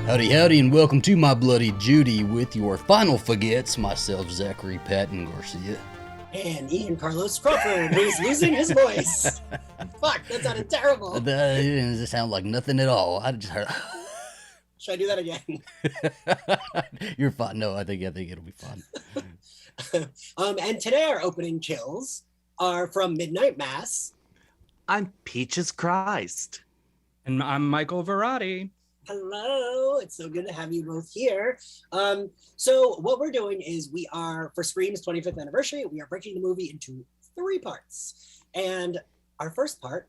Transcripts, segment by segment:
Howdy, howdy, and welcome to my bloody Judy with your final forgets, myself, Zachary Patton Garcia. And Ian Carlos Crawford, who's losing his voice. Fuck, that sounded terrible. That doesn't sound like nothing at all. I just heard. Should I do that again? You're fine. No, I think it'll be fun. And today our opening kills are from Midnight Mass. I'm Peaches Christ. And I'm Michael Varrati. Hello, it's so good to have you both here. So what we're doing is for Scream's 25th anniversary, we are breaking the movie into 3 parts. And our first part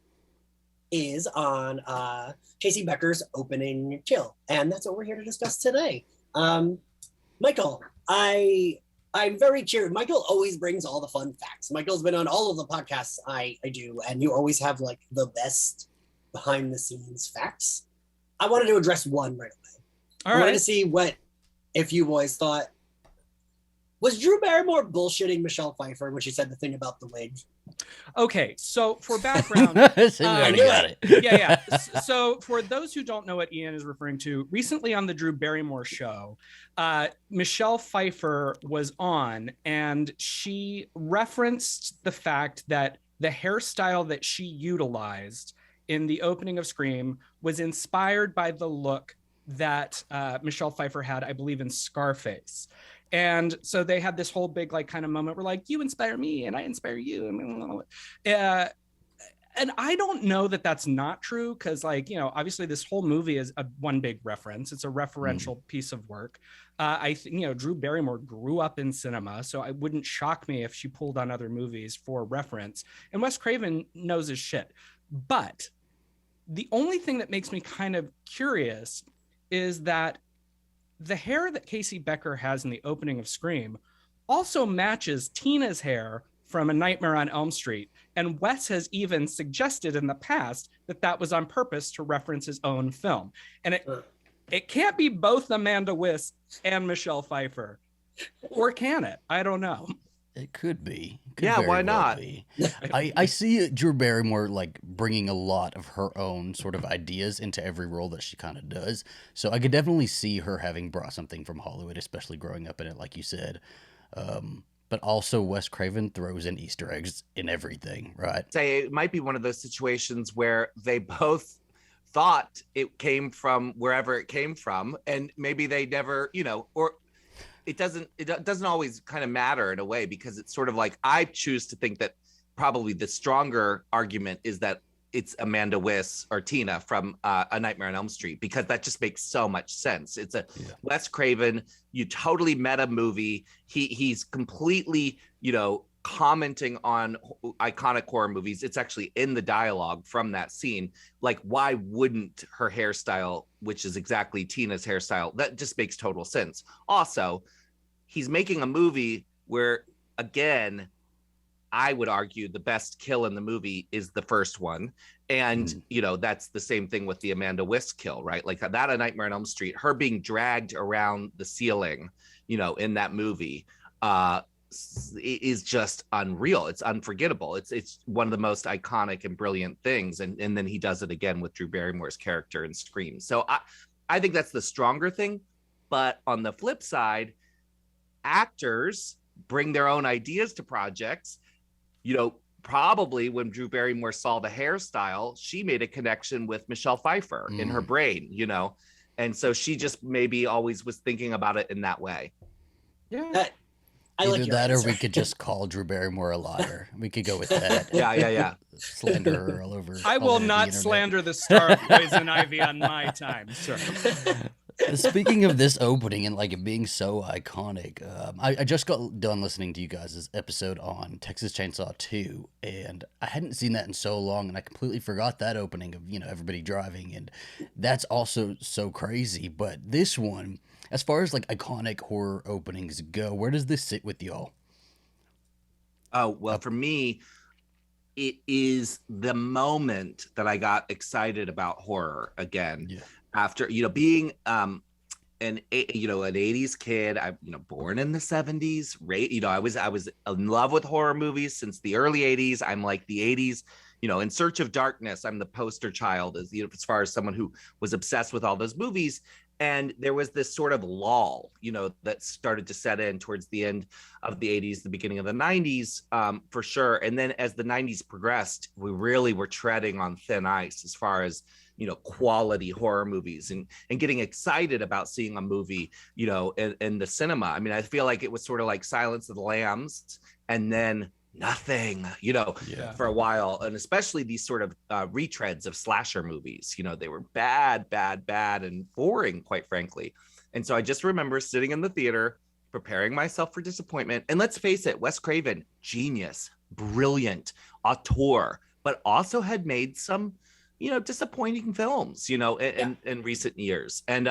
is on Casey Becker's opening kill. And that's what we're here to discuss today. Michael, I'm very curious. Michael always brings all the fun facts. Michael's been on all of the podcasts I do, and you always have like the best behind the scenes facts. I wanted to address one right away. I wanted to see if you boys thought, was Drew Barrymore bullshitting Michelle Pfeiffer when she said the thing about the wig? Okay, so for background, I got it. Yeah. So for those who don't know what Ian is referring to, recently on the Drew Barrymore show, Michelle Pfeiffer was on, and she referenced the fact that the hairstyle that she utilized in the opening of Scream was inspired by the look that Michelle Pfeiffer had, I believe, in Scarface. And so they had this whole big like kind of moment where like, you inspire me and I inspire you. And I don't know that that's not true, because like, you know, obviously this whole movie is one big reference. It's a referential piece of work. I think, you know, Drew Barrymore grew up in cinema, so it wouldn't shock me if she pulled on other movies for reference. And Wes Craven knows his shit. But the only thing that makes me kind of curious is that the hair that Casey Becker has in the opening of Scream also matches Tina's hair from A Nightmare on Elm Street. And Wes has even suggested in the past that that was on purpose to reference his own film. And it can't be both Amanda Wyss and Michelle Pfeiffer. Or can it? I don't know. It could be. Yeah, why not? I see Drew Barrymore like bringing a lot of her own sort of ideas into every role that she kind of does. So I could definitely see her having brought something from Hollywood, especially growing up in it, like you said. But also Wes Craven throws in Easter eggs in everything, right? Say it might be one of those situations where they both thought it came from wherever it came from, and maybe they never, you know, or it doesn't always kind of matter in a way, because it's sort of like, I choose to think that probably the stronger argument is that it's Amanda Wyss or Tina from A Nightmare on Elm Street, because that just makes so much sense. It's a Wes Craven, you totally meta movie. He's completely, you know, commenting on iconic horror movies. It's actually in the dialogue from that scene. Like, why wouldn't her hairstyle, which is exactly Tina's hairstyle, that just makes total sense. Also, he's making a movie where, again, I would argue the best kill in the movie is the first one. And, you know, that's the same thing with the Amanda Wyss kill, right? Like that A Nightmare on Elm Street, her being dragged around the ceiling, you know, in that movie, is just unreal. It's unforgettable. It's one of the most iconic and brilliant things. And then he does it again with Drew Barrymore's character in Scream. So I think that's the stronger thing. But on the flip side, actors bring their own ideas to projects. You know, probably when Drew Barrymore saw the hairstyle, she made a connection with Michelle Pfeiffer in her brain, you know, and so she just maybe always was thinking about it in that way. Yeah. Either that, or we could just call Drew Barrymore a liar. We could go with that. Yeah. Slander her all over. I will not slander the star of Poison Ivy on my time, sir. Speaking of this opening and like it being so iconic, I just got done listening to you guys' episode on Texas Chainsaw 2, and I hadn't seen that in so long, and I completely forgot that opening of, you know, everybody driving, and that's also so crazy. But this one, as far as like iconic horror openings go, where does this sit with y'all? Oh, well, for me, it is the moment that I got excited about horror again. Yeah. After, you know, being an 80s kid, I, you know, born in the 70s, you know, I was in love with horror movies since the early 80s. I'm like the 80s, you know, In Search of Darkness, I'm the poster child as far as someone who was obsessed with all those movies. And there was this sort of lull, that started to set in towards the end of the 80s, the beginning of the 90s, for sure. And then as the 90s progressed, we really were treading on thin ice as far as, quality horror movies and getting excited about seeing a movie, in the cinema. I mean, I feel like it was sort of like Silence of the Lambs and then nothing, for a while. And especially these sort of retreads of slasher movies, they were bad and boring, quite frankly. And so I just remember sitting in the theater, preparing myself for disappointment. And let's face it, Wes Craven, genius, brilliant auteur, but also had made some, disappointing films, in recent years. And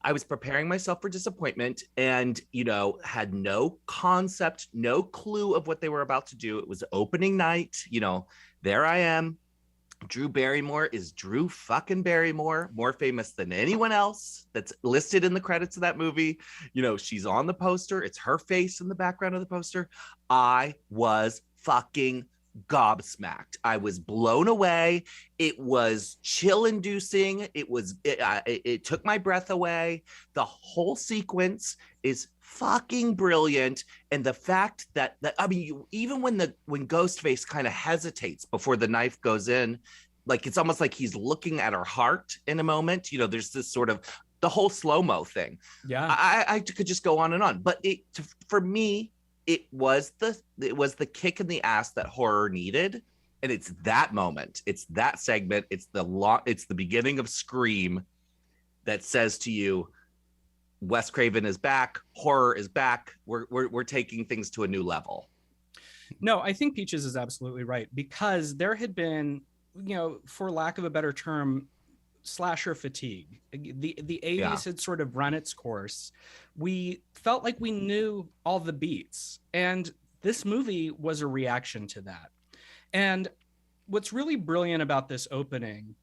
I was preparing myself for disappointment and, had no concept, no clue of what they were about to do. It was opening night, there I am. Drew Barrymore is Drew fucking Barrymore, more famous than anyone else that's listed in the credits of that movie. She's on the poster. It's her face in the background of the poster. I was fucking gobsmacked. I was blown away. It was chill inducing. It took my breath away. The whole sequence is fucking brilliant. And the fact that I mean, even when Ghostface kind of hesitates before the knife goes in, like it's almost like he's looking at her heart in a moment. There's this sort of the whole slow-mo thing. Yeah. I could just go on and on. But for me, it was the kick in the ass that horror needed. And it's that moment, it's that segment, it's the beginning of Scream that says to you, Wes Craven is back, horror is back, we're taking things to a new level. No, I think Peaches is absolutely right, because there had been, for lack of a better term, slasher fatigue. The 80s had sort of run its course. We felt like we knew all the beats, and this movie was a reaction to that. And what's really brilliant about this opening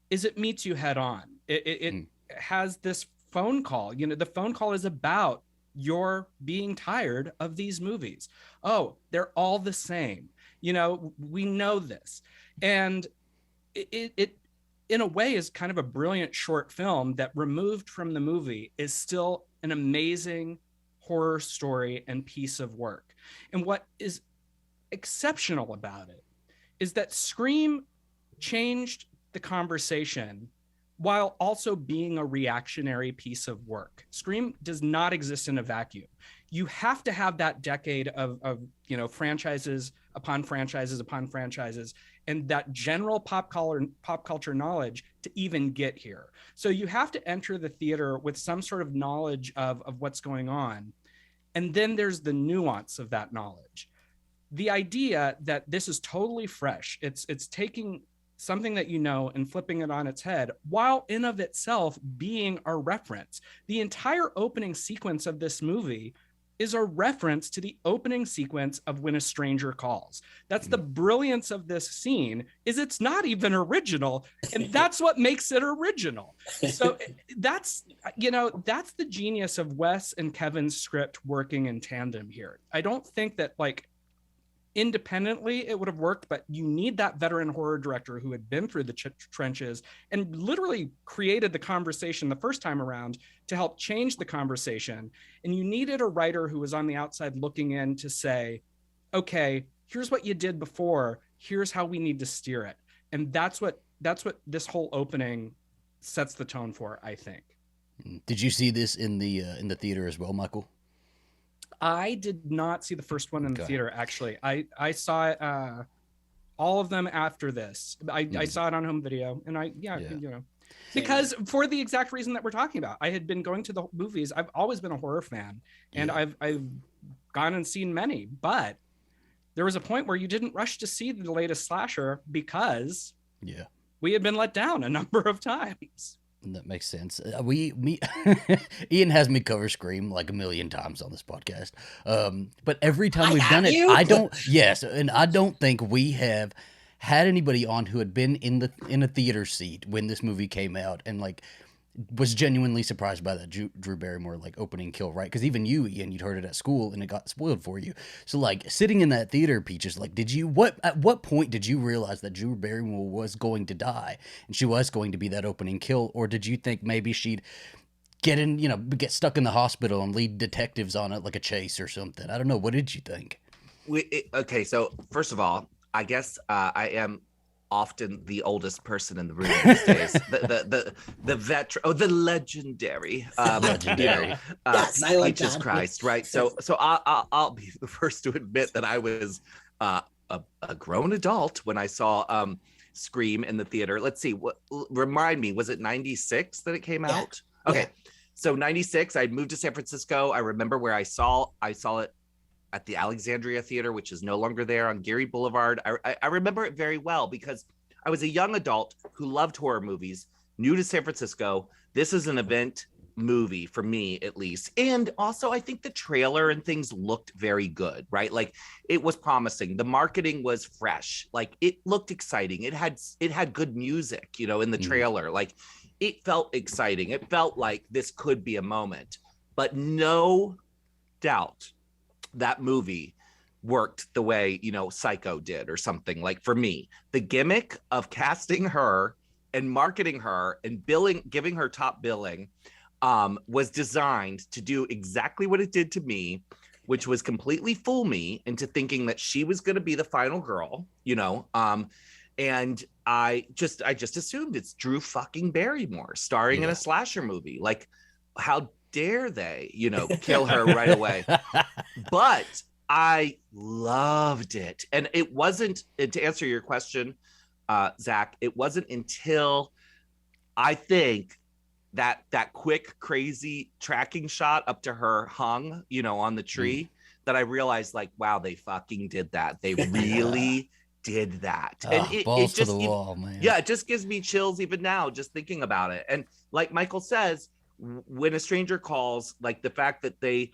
is it meets you head on. It has this phone call. The phone call is about your being tired of these movies. Oh, they're all the same. We know this. And it in a way is kind of a brilliant short film that, removed from the movie, is still an amazing horror story and piece of work. And what is exceptional about it is that Scream changed the conversation while also being a reactionary piece of work. Scream does not exist in a vacuum. You have to have that decade of franchises upon franchises upon franchises, and that general pop culture knowledge to even get here. So you have to enter the theater with some sort of knowledge of what's going on. And then there's the nuance of that knowledge. The idea that this is totally fresh, it's taking something that and flipping it on its head, while in of itself being a reference. The entire opening sequence of this movie is a reference to the opening sequence of When a Stranger Calls. That's the brilliance of this scene, is it's not even original, and that's what makes it original. So that's the genius of Wes and Kevin's script working in tandem here. I don't think that independently it would have worked, but you need that veteran horror director who had been through the trenches and literally created the conversation the first time around to help change the conversation. And you needed a writer who was on the outside looking in to say, okay, here's what you did before, here's how we need to steer it. And that's what this whole opening sets the tone for, I think. Did you see this in the theater as well, Michael? I did not see the first one in the theater, actually. I saw it, all of them after this. I saw it on home video, and because for the exact reason that we're talking about, I had been going to the movies. I've always been a horror fan, and I've gone and seen many, but there was a point where you didn't rush to see the latest slasher because we had been let down a number of times. That makes sense. Ian has me cover Scream like a million times on this podcast. But every time we've done it, I don't think we have had anybody on who had been in a theater seat when this movie came out and was genuinely surprised by that Drew Barrymore opening kill, right? Because even you, Ian, you'd heard it at school and it got spoiled for you. So sitting in that theater, Peaches, at what point did you realize that Drew Barrymore was going to die and she was going to be that opening kill, or did you think maybe she'd get stuck in the hospital and lead detectives on it like a chase or something. I don't know. What did you think? Okay, so first of all, I guess I am often the oldest person in the room these days. The veteran, the legendary, Legendary. Yes, I like Peaches that. Christ, right? So I'll be the first to admit that I was a grown adult when I saw Scream in the theater. Let's see, remind me, was it 96 that it came out? Okay, yeah. So 96, I moved to San Francisco. I remember where I saw it at the Alexandria Theater, which is no longer there, on Geary Boulevard. I remember it very well because I was a young adult who loved horror movies, new to San Francisco. This is an event movie for me, at least. And also, I think the trailer and things looked very good, right? Like, it was promising. The marketing was fresh. Like, it looked exciting. It had good music, in the trailer. Like, it felt exciting. It felt like this could be a moment. But no doubt that movie worked the way, Psycho did or something. Like, for me, the gimmick of casting her and marketing her and giving her top billing was designed to do exactly what it did to me, which was completely fool me into thinking that she was going to be the final girl, and I just assumed it's Drew fucking Barrymore starring in a slasher movie. Like, how dare they, kill her right away? But I loved it. And it wasn't, to answer your question, Zach, it wasn't until I think that quick, crazy tracking shot up to her hung, on the tree, that I realized, like, wow, they fucking did that. They really did that. And balls to the wall, man. Yeah, it just gives me chills even now, just thinking about it. And like Michael says, when a stranger calls, like, the fact that they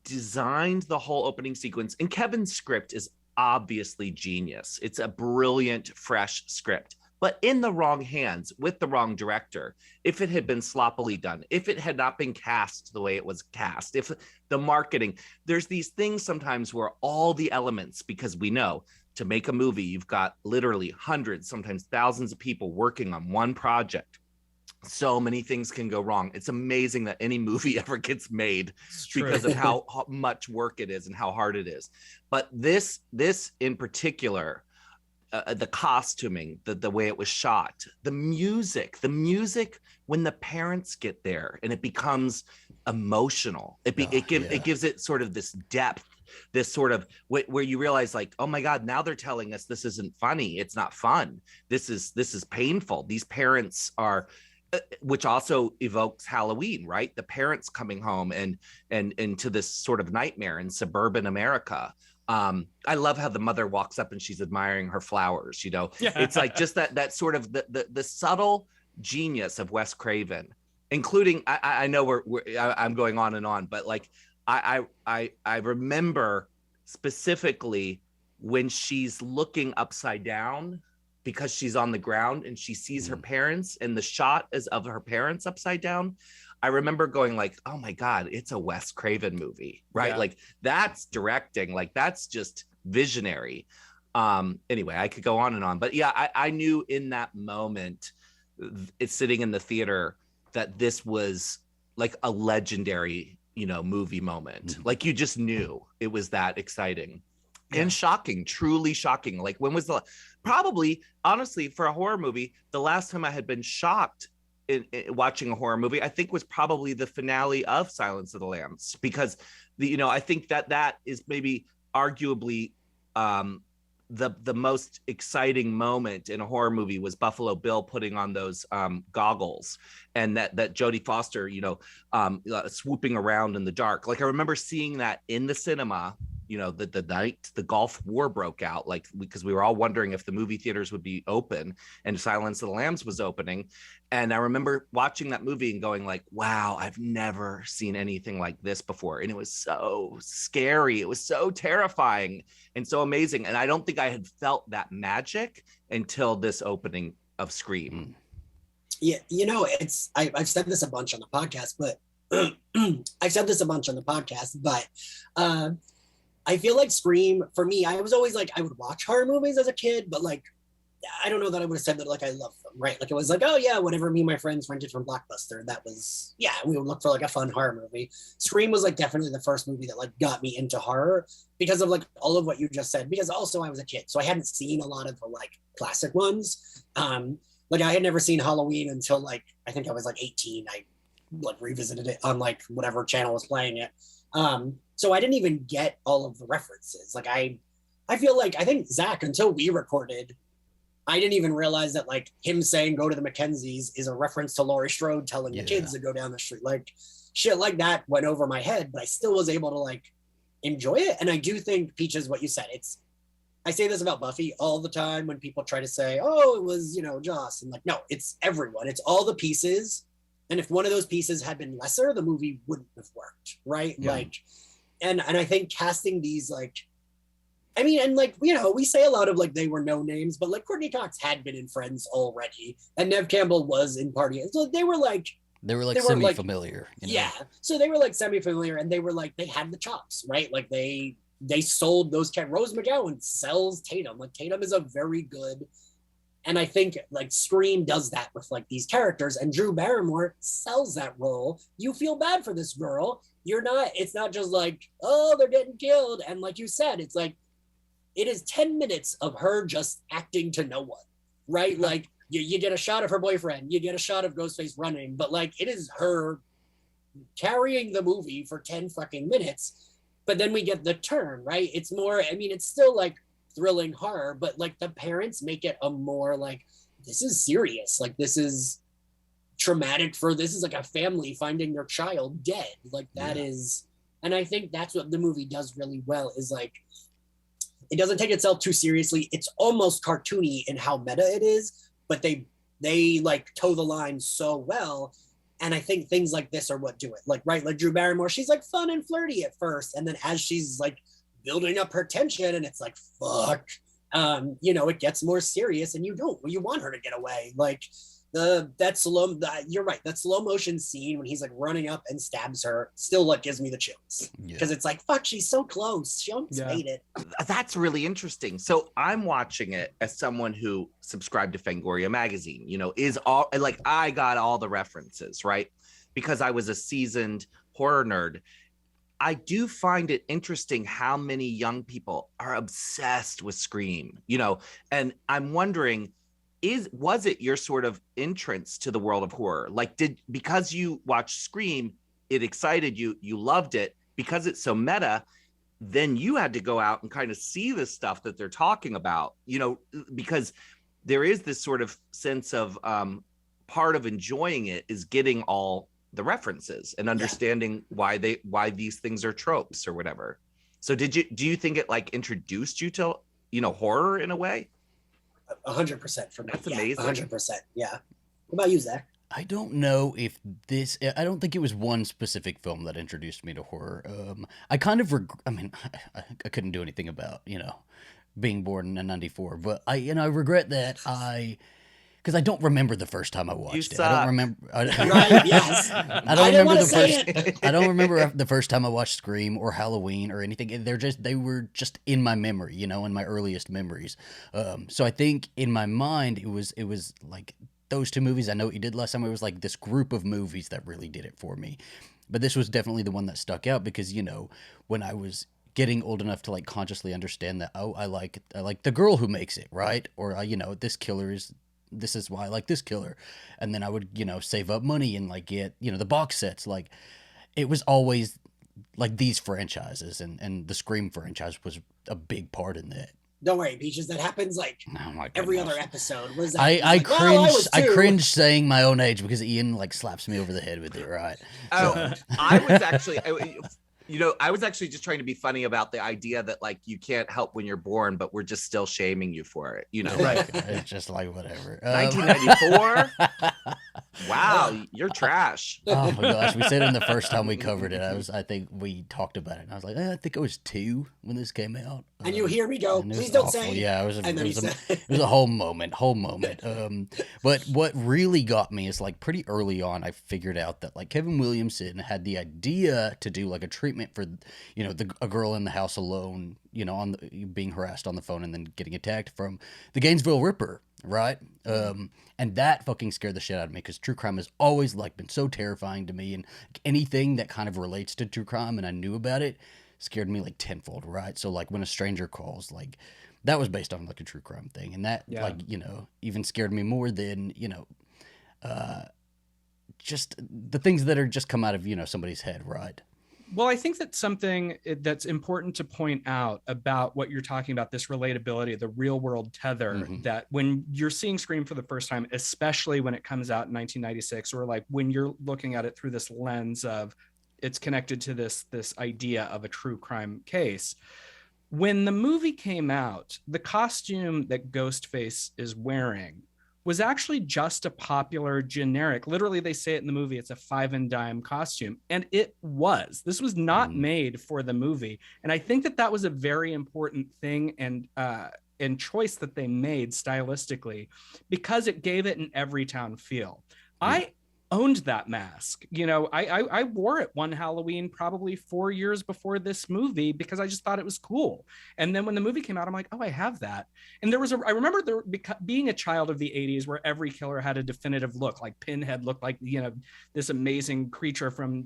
designed the whole opening sequence, and Kevin's script is obviously genius. It's a brilliant, fresh script, but in the wrong hands with the wrong director. If it had been sloppily done, if it had not been cast the way it was cast, if the marketing, there's these things sometimes where all the elements, because we know to make a movie, you've got literally hundreds, sometimes thousands of people working on one project. So many things can go wrong. It's amazing that any movie ever gets made because of how much work it is and how hard it is. But this in particular, the costuming, the way it was shot, the music when the parents get there and it becomes emotional. It gives it sort of this depth, this sort of where you realize, like, oh my God, now they're telling us this isn't funny. It's not fun. This is painful. These parents are, which also evokes Halloween, right? The parents coming home and into this sort of nightmare in suburban America. I love how the mother walks up and she's admiring her flowers. It's like just that sort of the subtle genius of Wes Craven, including I know I'm going on and on, but like I remember specifically when she's looking upside down because she's on the ground and she sees her parents, and the shot is of her parents upside down. I remember going like, oh my God, it's a Wes Craven movie, right? Yeah. Like, that's directing, like, that's just visionary. Anyway, I could go on and on, but yeah, I knew in that moment, it's sitting in the theater, that this was like a legendary, movie moment. Like, you just knew it was that exciting. And shocking, truly shocking. Like, when was probably, honestly, for a horror movie, the last time I had been shocked in watching a horror movie, I think, was probably the finale of Silence of the Lambs, because I think that is maybe arguably the most exciting moment in a horror movie was Buffalo Bill putting on those goggles, and that Jodie Foster, swooping around in the dark. Like, I remember seeing that in the cinema, the night the Gulf War broke out, like, because we were all wondering if the movie theaters would be open, and Silence of the Lambs was opening. And I remember watching that movie and going like, wow, I've never seen anything like this before. And it was so scary. It was so terrifying and so amazing. And I don't think I had felt that magic until this opening of Scream. Yeah, I've said this a bunch on the podcast, but I feel like Scream, for me, I was always like, I would watch horror movies as a kid, but like, I don't know that I would have said that like I love them, right? Like it was like, oh yeah, whatever me and my friends rented from Blockbuster. That was, yeah, we would look for like a fun horror movie. Scream was like definitely the first movie that like got me into horror because of like all of what you just said. Because also I was a kid, so I hadn't seen a lot of the like classic ones. Like I had never seen Halloween until like I think I was like 18. I like revisited it on like whatever channel was playing it. So I didn't even get all of the references. Like I feel like I think Zach, until we recorded, I didn't even realize that like him saying go to the Mackenzies is a reference to Laurie Strode telling the kids to go down the street. Like shit like that went over my head, but I still was able to like enjoy it. And I do think, Peaches, what you said, I say this about Buffy all the time when people try to say, oh, it was, Joss. And like, no, it's everyone. It's all the pieces. And if one of those pieces had been lesser, the movie wouldn't have worked, right? Yeah. Like, and I think casting these like, I mean, and like, we say a lot of like they were no names, but like Courtney Cox had been in Friends already, and Neve Campbell was in Party. So they were like semi-familiar. Yeah. So they were like semi-familiar, and they were like, they had the chops, right? Like they sold those. Rose McGowan sells Tatum. Like Tatum is a very good, and I think like Scream does that with like these characters, and Drew Barrymore sells that role. You feel bad for this girl. It's not just like, oh, they're getting killed. And like you said, it's like, it is 10 minutes of her just acting to no one, right? Like you get a shot of her boyfriend, you get a shot of Ghostface running, but like it is her carrying the movie for 10 fucking minutes. But then we get the turn, right? It's more, I mean, it's still like thrilling horror, but like the parents make it a more like, this is serious. Like this is traumatic this is like a family finding their child dead. Like that is, and I think that's what the movie does really well is like, it doesn't take itself too seriously. It's almost cartoony in how meta it is, but they like toe the line so well. And I think things like this are what do it. Like, right, like Drew Barrymore, she's like fun and flirty at first. And then as she's like building up her tension and it's like, fuck, it gets more serious and you want her to get away. Like you're right. That slow motion scene when he's like running up and stabs her still like gives me the chills because it's like, fuck, she's so close. She almost made it. That's really interesting. So I'm watching it as someone who subscribed to Fangoria magazine, is all like, I got all the references, right? Because I was a seasoned horror nerd. I do find it interesting how many young people are obsessed with Scream, and I'm wondering, was it your sort of entrance to the world of horror? Like because you watched Scream, it excited you, you loved it because it's so meta, then you had to go out and kind of see the stuff that they're talking about, because there is this sort of sense of part of enjoying it is getting all the references and understanding why these things are tropes or whatever. So do you think it like introduced you to, horror in a way? 100% for me. That's amazing. 100%. Yeah. What about you, Zach? I don't know if I don't think it was one specific film that introduced me to horror. I kind of I couldn't do anything about, being born in '94, but I regret that because I don't remember the first time I watched it. I don't remember. Right? Yes. I don't remember the first. I don't remember the first time I watched Scream or Halloween or anything. They were just in my memory, in my earliest memories. So I think in my mind it was like those two movies. I know what you did last time. It was like this group of movies that really did it for me. But this was definitely the one that stuck out because when I was getting old enough to like consciously understand that I like the girl who makes it, right? Or this is why I like this killer. And then I would, save up money and like get, the box sets. Like it was always like these franchises and the Scream franchise was a big part in that. Don't worry, Peaches. That happens like every other episode. Was that, I cringe saying my own age because Ian like slaps me over the head with it, right? Oh, I was actually... I was actually just trying to be funny about the idea that like you can't help when you're born, but we're just still shaming you for it, Right. It's just like whatever. 1994. Wow, you're trash. Oh my gosh, we said it in the first time we covered it. I think we talked about it, and I was like, I think I was 2 when this came out. And you hear me go, please don't say. Yeah, it was a whole moment. But what really got me is like pretty early on, I figured out that like Kevin Williamson had the idea to do like a treatment for, a girl in the house alone, being harassed on the phone and then getting attacked from the Gainesville Ripper. right? And that fucking scared the shit out of me because true crime has always like been so terrifying to me, and anything that kind of relates to true crime and I knew about it scared me like tenfold, right? So like when a stranger calls, like that was based on like a true crime thing, and that like even scared me more than just the things that are just come out of somebody's head, right? Well, I think that something that's important to point out about what you're talking about, this relatability, the real world tether, that when you're seeing Scream for the first time, especially when it comes out in 1996, or like when you're looking at it through this lens of it's connected to this idea of a true crime case. When the movie came out, the costume that Ghostface is wearing was actually just a popular generic. Literally, they say it in the movie, it's a 5 and dime costume. And it was. This was not made for the movie. And I think that was a very important thing and choice that they made stylistically, because it gave it an Everytown feel. I owned that mask. I wore it one Halloween probably 4 years before this movie because I just thought it was cool. And then when the movie came out, I'm like, oh, I have that. And I remember being a child of the 80s where every killer had a definitive look, like Pinhead looked like, this amazing creature from,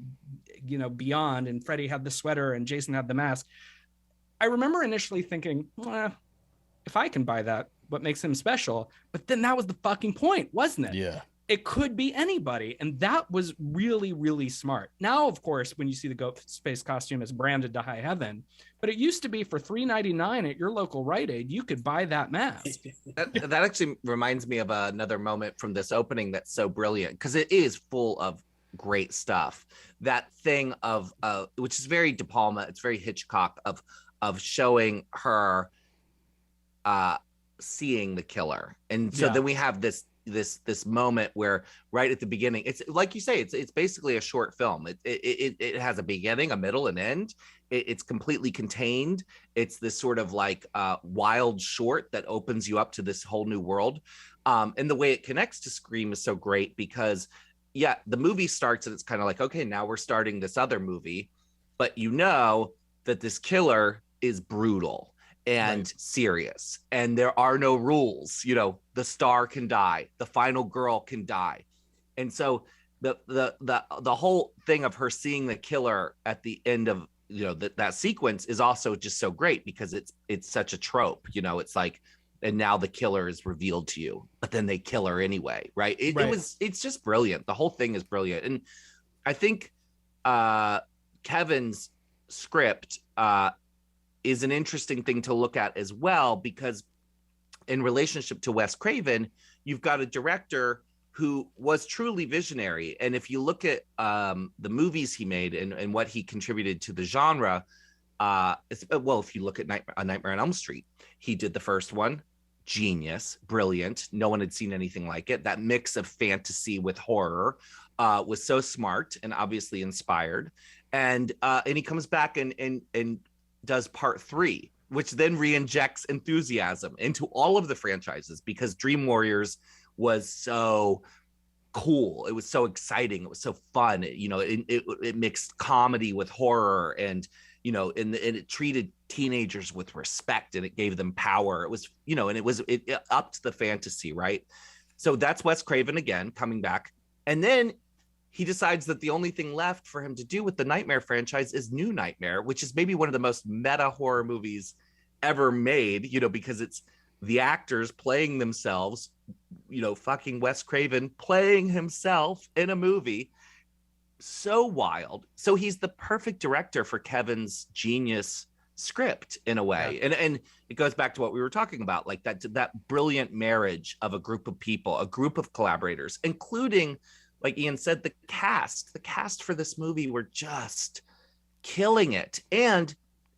beyond, and Freddy had the sweater and Jason had the mask. I remember initially thinking, if I can buy that, what makes him special? But then that was the fucking point, wasn't it? Yeah. It could be anybody. And that was really, really smart. Now, of course, when you see the Ghostface costume, it's branded to high heaven. But it used to be for $3.99 at your local Rite Aid, you could buy that mask. That actually reminds me of another moment from this opening that's so brilliant, because it is full of great stuff. That thing of, which is very De Palma, it's very Hitchcock, of showing her seeing the killer. And so then we have this moment where right at the beginning, it's like you say, it's basically a short film. It has a beginning, a middle, and end. It's completely contained. It's this sort of like wild short that opens you up to this whole new world. And the way it connects to Scream is so great because the movie starts and it's kind of like, okay, now we're starting this other movie, but that this killer is brutal and serious, and there are no rules. The star can die, the final girl can die. And so the whole thing of her seeing the killer at the end of that sequence is also just so great because it's such a trope. It's like, and now the killer is revealed to you, but then they kill her anyway, right? It's just brilliant. The whole thing is brilliant. And I think Kevin's script is an interesting thing to look at as well, because in relationship to Wes Craven, you've got a director who was truly visionary. And if you look at the movies he made and what he contributed to the genre, if you look at Nightmare on Elm Street, he did the first one, genius, brilliant. No one had seen anything like it. That mix of fantasy with horror was so smart and obviously inspired. And he comes back and does part 3, which then re-injects enthusiasm into all of the franchises, because Dream Warriors was so cool. It was so exciting. It was so fun. It mixed comedy with horror, and and it treated teenagers with respect, and it gave them power. It was, and it upped the fantasy, right? So that's Wes Craven again coming back, and then he decides that the only thing left for him to do with the Nightmare franchise is New Nightmare, which is maybe one of the most meta horror movies ever made, because it's the actors playing themselves, fucking Wes Craven playing himself in a movie. So wild. So he's the perfect director for Kevin's genius script in a way. Yeah. And it goes back to what we were talking about, like that brilliant marriage of a group of people, a group of collaborators, including, like Ian said, the cast for this movie were just killing it. And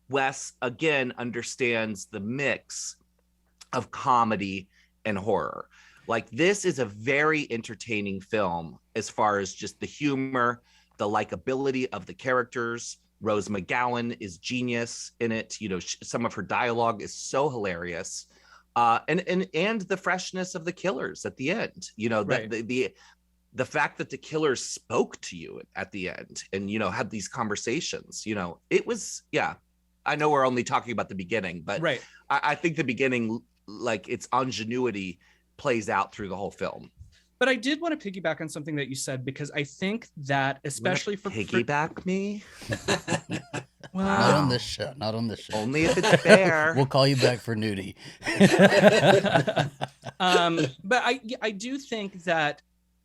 Wes, again, understands the mix of comedy and horror. Like, this is a very entertaining film as far as just the humor, the likability of the characters. Rose McGowan is genius in it. Some of her dialogue is so hilarious. And the freshness of the killers at the end. The fact that the killers spoke to you at the end and, had these conversations, it was, I know we're only talking about the beginning, but I think the beginning, like its ingenuity plays out through the whole film. But I did want to piggyback on something that you said, because I think that especially for piggyback me. Well, Not on this show. Not on this show. Only if it's fair. We'll call you back for nudie. But I do think that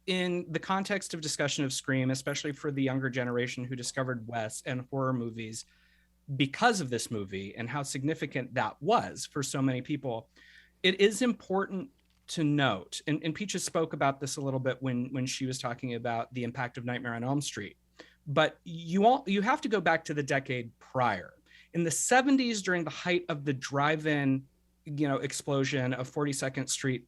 in the context of discussion of Scream, especially for the younger generation who discovered Wes and horror movies because of this movie and how significant that was for so many people, it is important to note, and Peaches spoke about this a little bit when she was talking about the impact of Nightmare on Elm Street, but you have to go back to the decade prior. In the 70s, during the height of the drive-in, explosion of 42nd Street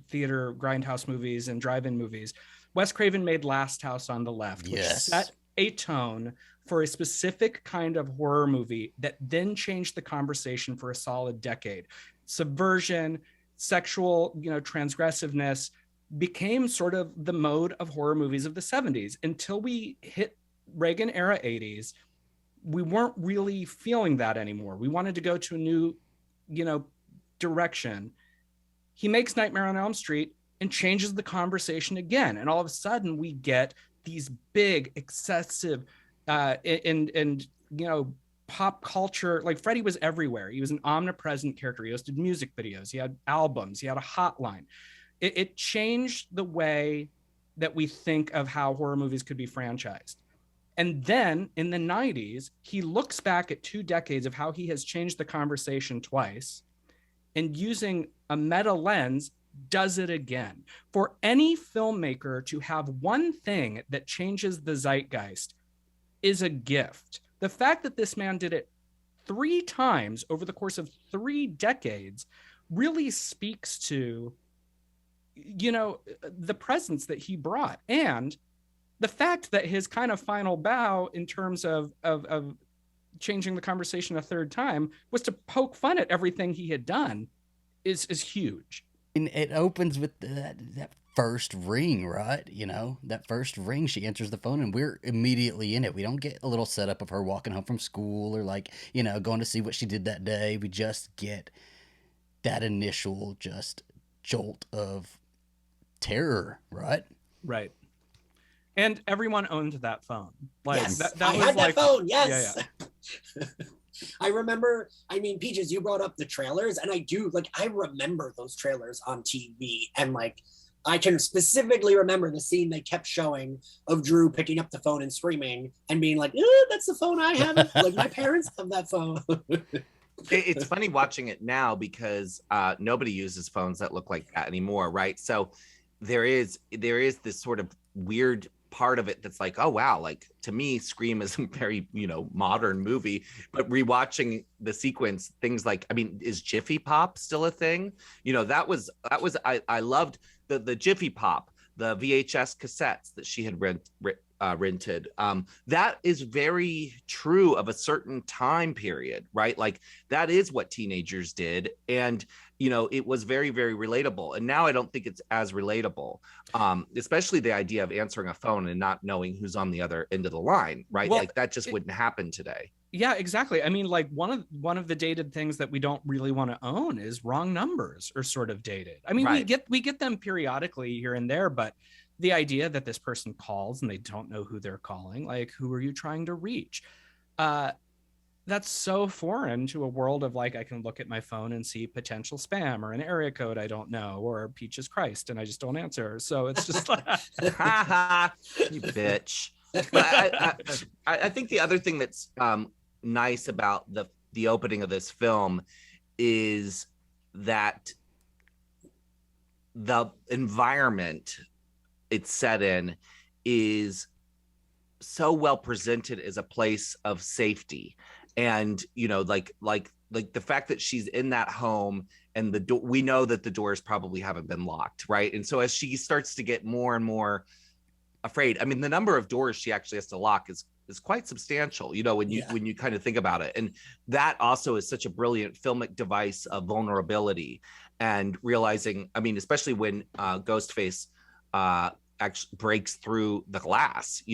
theater grindhouse movies and drive-in movies, Wes Craven made Last House on the Left, which set a tone for a specific kind of horror movie that then changed the conversation for a solid decade. Subversion, sexual, transgressiveness became sort of the mode of horror movies of the 70s. Until we hit Reagan era 80s, we weren't really feeling that anymore. We wanted to go to a new, direction. He makes Nightmare on Elm Street and changes the conversation again. And all of a sudden we get these big, excessive, pop culture, like Freddy was everywhere. He was an omnipresent character. He hosted music videos. He had albums. He had a hotline. It changed the way that we think of how horror movies could be franchised. And then in the 90s, he looks back at 2 decades of how he has changed the conversation twice, and using a meta lens, does it again. For any filmmaker to have one thing that changes the zeitgeist is a gift. The fact that this man did it 3 times over the course of 3 decades really speaks to, the presence that he brought, and the fact that his kind of final bow in terms of changing the conversation a 3rd time was to poke fun at everything he had done is huge. And it opens with that first ring, right? That first ring, she answers the phone and we're immediately in it. We don't get a little setup of her walking home from school or going to see what she did that day. We just get that initial just jolt of terror, right? Right. And everyone owned that phone. Yes, that I was had that phone. Yes. Yeah. I remember, Peaches, you brought up the trailers, and I remember those trailers on TV, and I can specifically remember the scene they kept showing of Drew picking up the phone and screaming and being like, that's the phone I have. My parents have that phone. It's funny watching it now because nobody uses phones that look like that anymore, right? So there is this sort of weird part of it that's like, oh wow, to me Scream is a very modern movie, but rewatching the sequence, things like, is Jiffy Pop still a thing? That was I loved the Jiffy Pop, the VHS cassettes that she had rented. That is very true of a certain time period, right? That is what teenagers did, and it was very, very relatable. And now I don't think it's as relatable, especially the idea of answering a phone and not knowing who's on the other end of the line, right? Well, that just wouldn't happen today. Yeah, exactly. One of the dated things that we don't really want to own is wrong numbers are sort of dated. Right. we get them periodically here and there, but the idea that this person calls and they don't know who they're calling, who are you trying to reach? That's so foreign to a world of I can look at my phone and see potential spam or an area code I don't know, or Peaches Christ, and I just don't answer. So it's just you bitch. But I think the other thing that's nice about the opening of this film is that the environment it's set in is so well presented as a place of safety. And the fact that she's in that home and we know that the doors probably haven't been locked, right? And so as she starts to get more and more afraid, the number of doors she actually has to lock is quite substantial, when you kind of think about it. And that also is such a brilliant filmic device of vulnerability and realizing, especially when Ghostface actually breaks through the glass,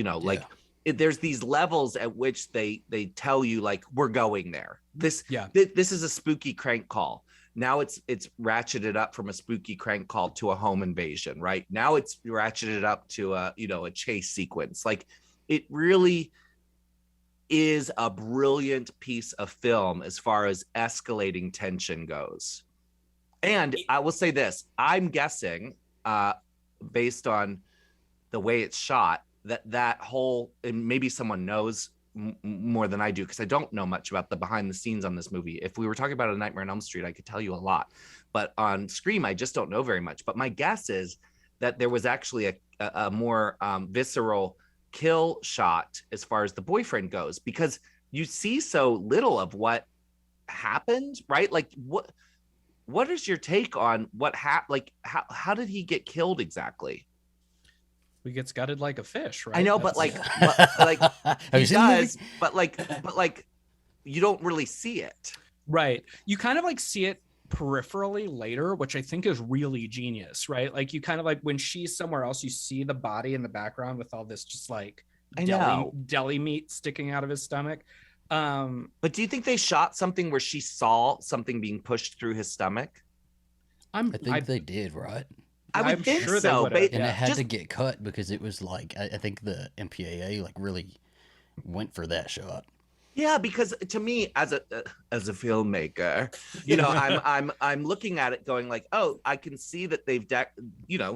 there's these levels at which they tell you we're going there. This is a spooky crank call. Now it's ratcheted up from a spooky crank call to a home invasion, right? Now it's ratcheted up to a, you know, a chase sequence. Like, it really is a brilliant piece of film as far as escalating tension goes. And I will say this, I'm guessing, based on the way it's shot, that whole, and maybe someone knows more than I do, because I don't know much about the behind the scenes on this movie. If we were talking about A Nightmare on Elm Street, I could tell you a lot, but on Scream, I just don't know very much. But my guess is that there was actually a more visceral kill shot as far as the boyfriend goes, because you see so little of what happened, right? Like, what is your take on what happened? Like, how did he get killed exactly? We gets gutted like a fish, right? I know, but like he does, but like you don't really see it. Right. You kind of like see it peripherally later, which I think is really genius, right? Like, you kind of like, when she's somewhere else, you see the body in the background with all this just like deli meat sticking out of his stomach. But do you think they shot something where she saw something being pushed through his stomach? I think they did, right? I would think sure so, And it had to get cut because it was like, I think the MPAA like really went for that shot. Yeah, because to me, as a filmmaker, you know, I'm looking at it going like, oh, I can see that they've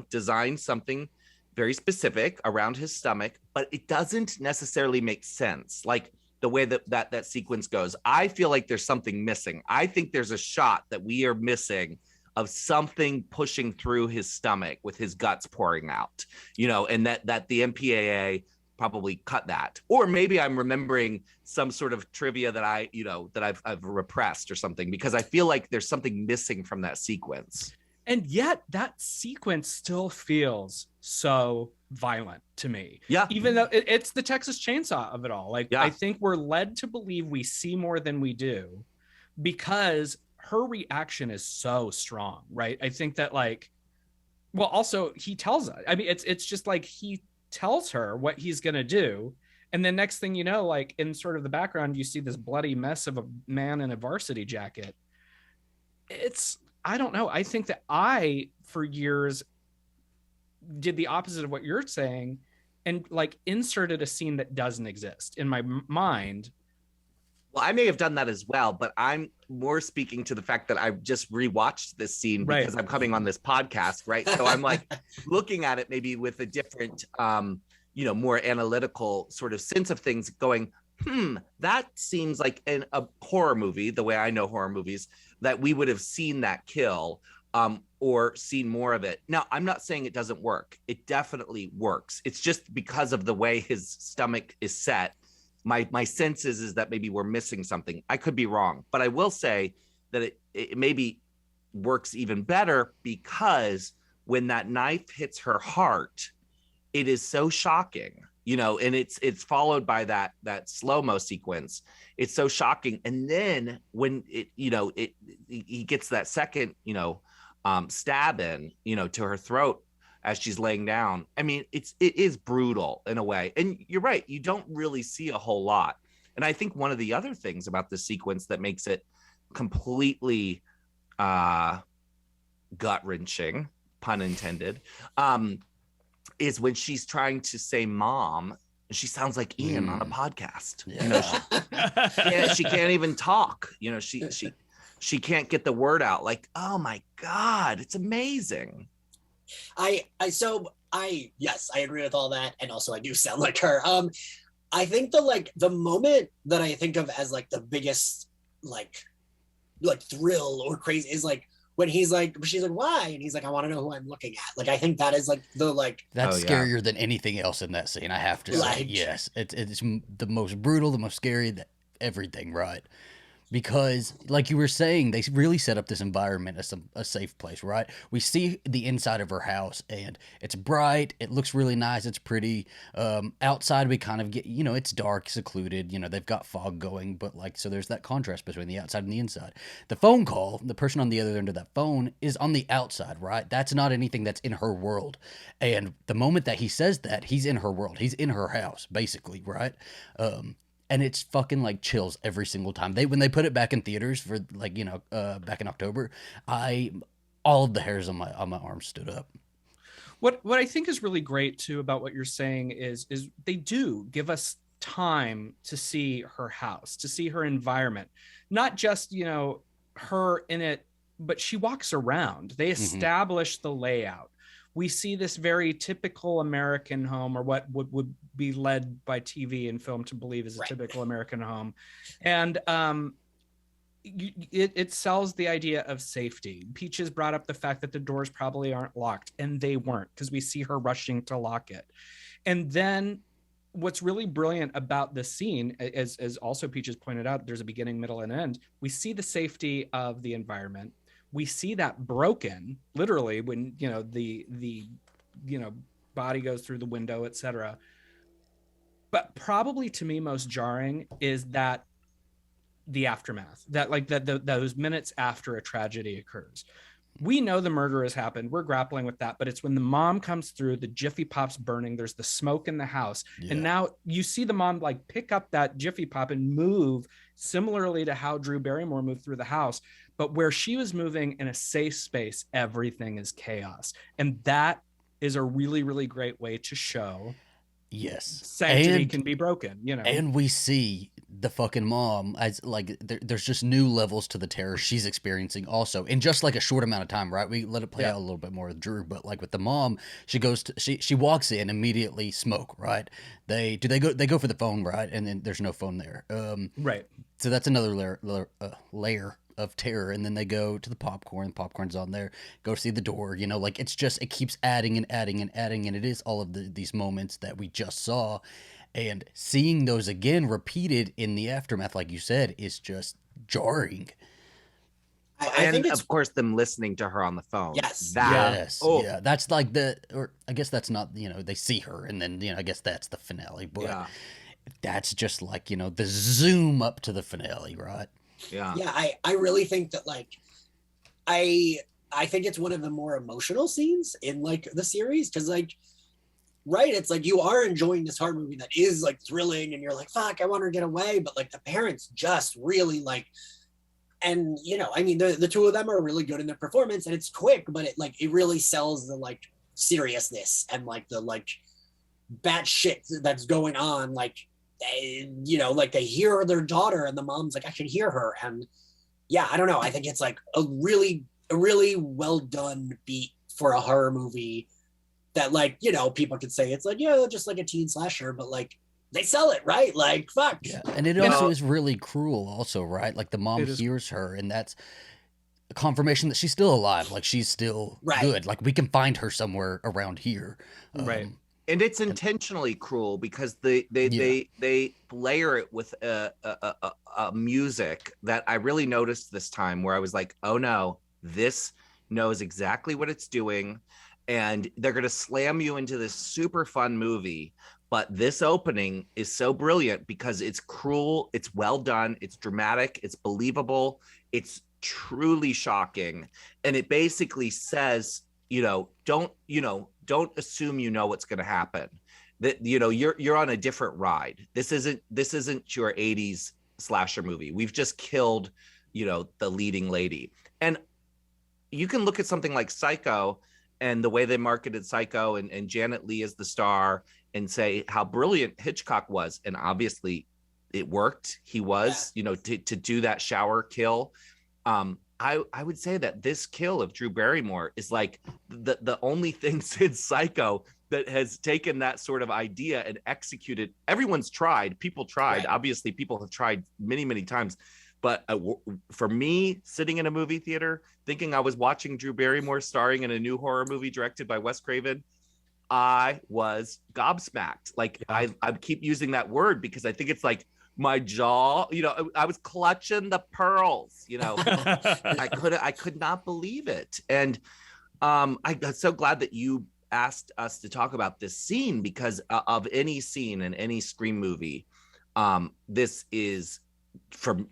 designed something very specific around his stomach, but it doesn't necessarily make sense. Like the way that sequence goes, I feel like there's something missing. I think there's a shot that we are missing of something pushing through his stomach with his guts pouring out, you know, and that the MPAA probably cut that. Or maybe I'm remembering some sort of trivia that I've repressed or something, because I feel like there's something missing from that sequence. And yet that sequence still feels so violent to me. Yeah. Even though it's the Texas Chainsaw of it all. Like, yeah. I think we're led to believe we see more than we do because her reaction is so strong, right? I think that, like, well, also he tells us, I mean, it's just like he tells her what he's going to do. And then next thing you know, like in sort of the background, you see this bloody mess of a man in a varsity jacket. I don't know. I think that I, for years, did the opposite of what you're saying and like inserted a scene that doesn't exist in my mind. Well, I may have done that as well, but I'm more speaking to the fact that I've just rewatched this scene because I'm coming on this podcast, right? So I'm like looking at it maybe with a different, more analytical sort of sense of things, going, that seems like a horror movie, the way I know horror movies, that we would have seen that kill or seen more of it. Now, I'm not saying it doesn't work. It definitely works. It's just because of the way his stomach is set. My sense is that maybe we're missing something. I could be wrong, but I will say that it maybe works even better because when that knife hits her heart, it is so shocking, you know, and it's followed by that slow-mo sequence. It's so shocking. And then when he gets that second, stab in, to her throat as she's laying down. I mean, it is brutal in a way. And you're right, you don't really see a whole lot. And I think one of the other things about the sequence that makes it completely gut-wrenching, pun intended, is when she's trying to say mom, she sounds like Ian on a podcast. Yeah. She can't even talk. She can't get the word out. Like, oh my God, it's amazing. Yes, I agree with all that, and also I do sound like her. I think the moment that I think of as like the biggest like thrill or crazy is like when she's like, why? And he's like, I want to know who I'm looking at. Like, I think that is like that's scarier than anything else in that scene. I have to say, yes, it's the most brutal, the most scary, everything, right? Because, like you were saying, they really set up this environment as a safe place, right? We see the inside of her house, and it's bright. It looks really nice. It's pretty. Outside, we kind of get, it's dark, secluded. They've got fog going, but so there's that contrast between the outside and the inside. The phone call, the person on the other end of that phone is on the outside, right? That's not anything that's in her world. And the moment that he says that, he's in her world. He's in her house, basically, right? and it's fucking like chills every single time. When they put it back in theaters for like, back in October, all of the hairs on my arms stood up. What I think is really great too about what you're saying is they do give us time to see her house, to see her environment, not just, her in it, but she walks around. They establish the layout. We see this very typical American home, or what would be led by TV and film to believe is a typical American home. And it sells the idea of safety. Peaches brought up the fact that the doors probably aren't locked, and they weren't, because we see her rushing to lock it. And then what's really brilliant about this scene, as also Peaches pointed out, there's a beginning, middle, and end. We see the safety of the environment. We see that broken, literally, when the body goes through the window, etc. But probably to me most jarring is that the aftermath, those minutes after a tragedy occurs. We know the murder has happened. We're grappling with that, but it's when the mom comes through, the Jiffy Pop's burning, there's the smoke in the house. Yeah. And now you see the mom like pick up that Jiffy Pop and move similarly to how Drew Barrymore moved through the house. But where she was moving in a safe space, everything is chaos. And that is a really, really great way to show sanctity can be broken, And we see the fucking mom as like there's just new levels to the terror she's experiencing also in just like a short amount of time, right? We let it play out a little bit more with Drew, but like with the mom, she walks in immediately, smoke, right? They go for the phone, right? And then there's no phone there. Right. So that's another layer of terror. And then they go to the popcorn's on there, go see the door, like it keeps adding and adding and adding, and it is all of these moments that we just saw. And seeing those again repeated in the aftermath, like you said, is just jarring. I think of course them listening to her on the phone. Yes. Yeah. That's like or I guess that's not, they see her and then, I guess that's the finale. But that's just like, the zoom up to the finale, right? Yeah. Yeah, I really think that like I think it's one of the more emotional scenes in like the series, because like it's like you are enjoying this horror movie that is like thrilling and you're like, fuck, I want her to get away, but like the parents just really like, and the two of them are really good in their performance, and it's quick, but it really sells the like seriousness and like the like bad shit that's going on, like they hear their daughter and the mom's like, I can hear her. And I don't know. I think it's like a really well done beat for a horror movie that like, people could say it's like, just like a teen slasher, but like they sell it, right? Like, fuck. Yeah. And it also is really cruel also, right? Like the mom hears her, and that's a confirmation that she's still alive. Like she's still good. Like we can find her somewhere around here. Right. And it's intentionally cruel because they layer it with a music that I really noticed this time, where I was like, oh no, this knows exactly what it's doing, and they're going to slam you into this super fun movie. But this opening is so brilliant because it's cruel, it's well done, it's dramatic, it's believable, it's truly shocking, and it basically says, don't assume what's going to happen. That you're on a different ride. This isn't your 80s slasher movie. We've just killed the leading lady. And you can look at something like Psycho and the way they marketed Psycho and Janet Leigh as the star and say how brilliant Hitchcock was, and obviously it worked. He was to do that shower kill. I would say that this kill of Drew Barrymore is like the only thing since Psycho that has taken that sort of idea and executed. Everyone's tried. People tried. Obviously, people have tried many, many times. But for me, sitting in a movie theater, thinking I was watching Drew Barrymore starring in a new horror movie directed by Wes Craven, I was gobsmacked. Like I keep using that word because I think it's like, my jaw, I was clutching the pearls, I could not believe it. And I'm so glad that you asked us to talk about this scene, because of any scene in any Scream movie, this is,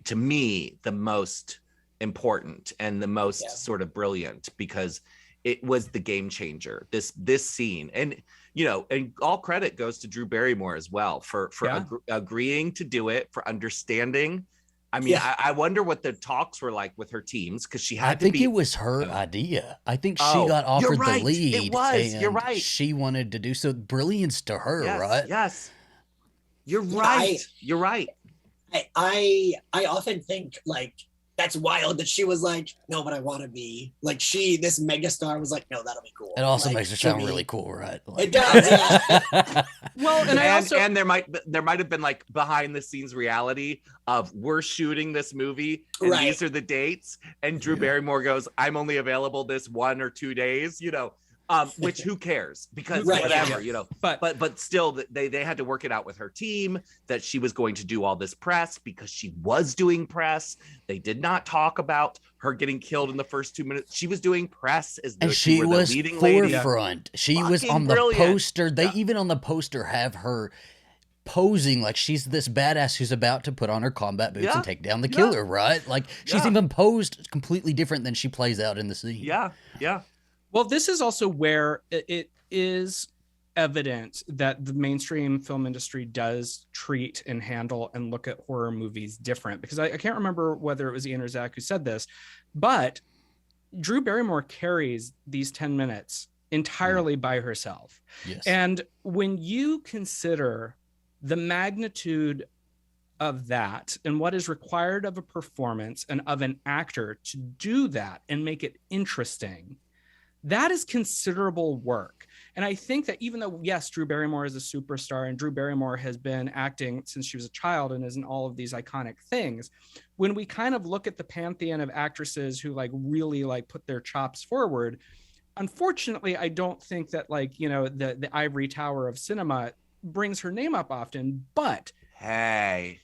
to me, the most important and the most sort of brilliant, because it was the game changer. This scene, and and all credit goes to Drew Barrymore as well for agreeing to do it, for understanding. I mean, I wonder what the talks were like with her teams, because she had I think it was her idea. I think she got offered the lead. It was. You're and right. She wanted to do so. Brilliance to her, right? Yes. You're right. You're right. I often think like that's wild that she was like, no, but I want to be like this megastar was like, no, that'll be cool. It also like, makes her sound really cool, right? Like, it does, yeah. Well, and there might have been like behind the scenes reality of, we're shooting this movie and these are the dates, and Drew Barrymore goes, I'm only available this 1 or 2 days, which who cares, because whatever, but still they had to work it out with her team that she was going to do all this press, because she was doing press. They did not talk about her getting killed in the first 2 minutes. She was doing press and she was the leading forefront. Lady. She was on the poster. They even on the poster have her posing like she's this badass who's about to put on her combat boots and take down the killer, right? Like she's even posed completely different than she plays out in the scene. Yeah. Well, this is also where it is evident that the mainstream film industry does treat and handle and look at horror movies different, because I can't remember whether it was Ian or Zach who said this, but Drew Barrymore carries these 10 minutes entirely by herself. Yes. And when you consider the magnitude of that and what is required of a performance and of an actor to do that and make it interesting, that is considerable work. And I think that even though, yes, Drew Barrymore is a superstar and Drew Barrymore has been acting since she was a child and is in all of these iconic things, when we kind of look at the pantheon of actresses who like really like put their chops forward, unfortunately, I don't think that like, the ivory tower of cinema brings her name up often, but hey,